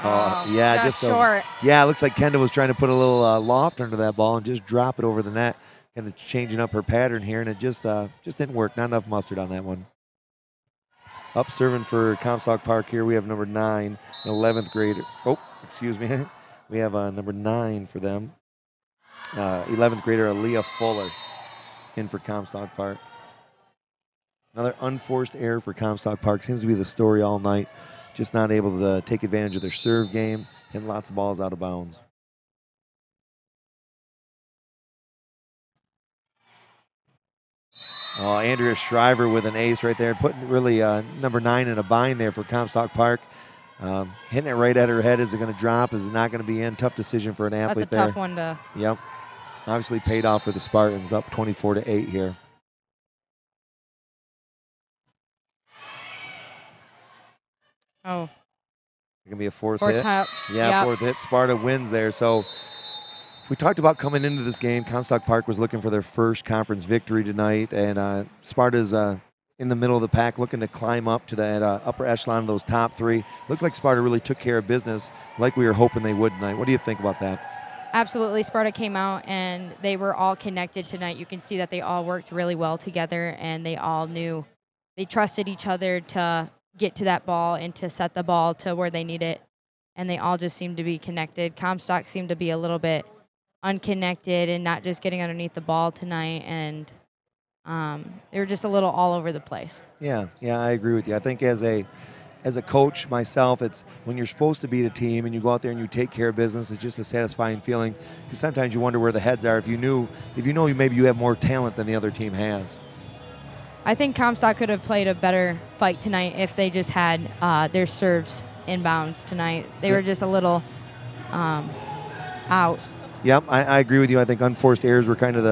Yeah, just short. Yeah, it looks like Kendall was trying to put a little loft under that ball and just drop it over the net, kind of changing up her pattern here, and it just didn't work. Not enough mustard on that one. Up serving for Comstock Park here, we have number 9, an 11th grader. Oh, excuse me. We have number 9 for them. 11th grader Aaliyah Fuller in for Comstock Park. Another unforced error for Comstock Park. Seems to be the story all night. Just not able to take advantage of their serve game, hitting lots of balls out of bounds. Oh, Andrea Shriver with an ace right there, putting really number 9 in a bind there for Comstock Park. Hitting it right at her head. Is it going to drop? Is it not going to be in? Tough decision for an athlete there. That's a tough one to. Yep. Obviously paid off for the Spartans, up 24-8 here. Oh. It's going to be a fourth hit. Touch. Yeah, fourth hit. Sparta wins there. So we talked about coming into this game. Comstock Park was looking for their first conference victory tonight, and Sparta's in the middle of the pack looking to climb up to that upper echelon of those top 3. Looks like Sparta really took care of business like we were hoping they would tonight. What do you think about that? Absolutely. Sparta came out, and they were all connected tonight. You can see that they all worked really well together, and they all knew they trusted each other to get to that ball and to set the ball to where they need it, and they all just seemed to be connected. Comstock seemed to be a little bit unconnected and not just getting underneath the ball tonight, and they were just a little all over the place. Yeah, I agree with you. I think as a coach myself, it's when you're supposed to beat a team and you go out there and you take care of business, it's just a satisfying feeling, because sometimes you wonder where the heads are if you know maybe you have more talent than the other team has. I think Comstock could have played a better fight tonight if they just had their serves inbounds tonight. They were just a little out. Yep, I agree with you. I think unforced errors were kind of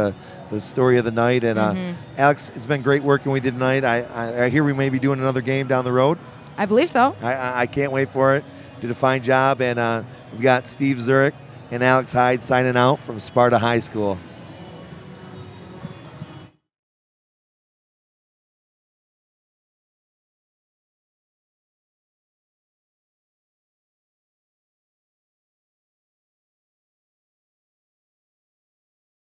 the story of the night. And Alex, it's been great working with you tonight. I hear we may be doing another game down the road. I believe so. I can't wait for it. Did a fine job. And we've got Steve Zurich and Alex Hyde signing out from Sparta High School.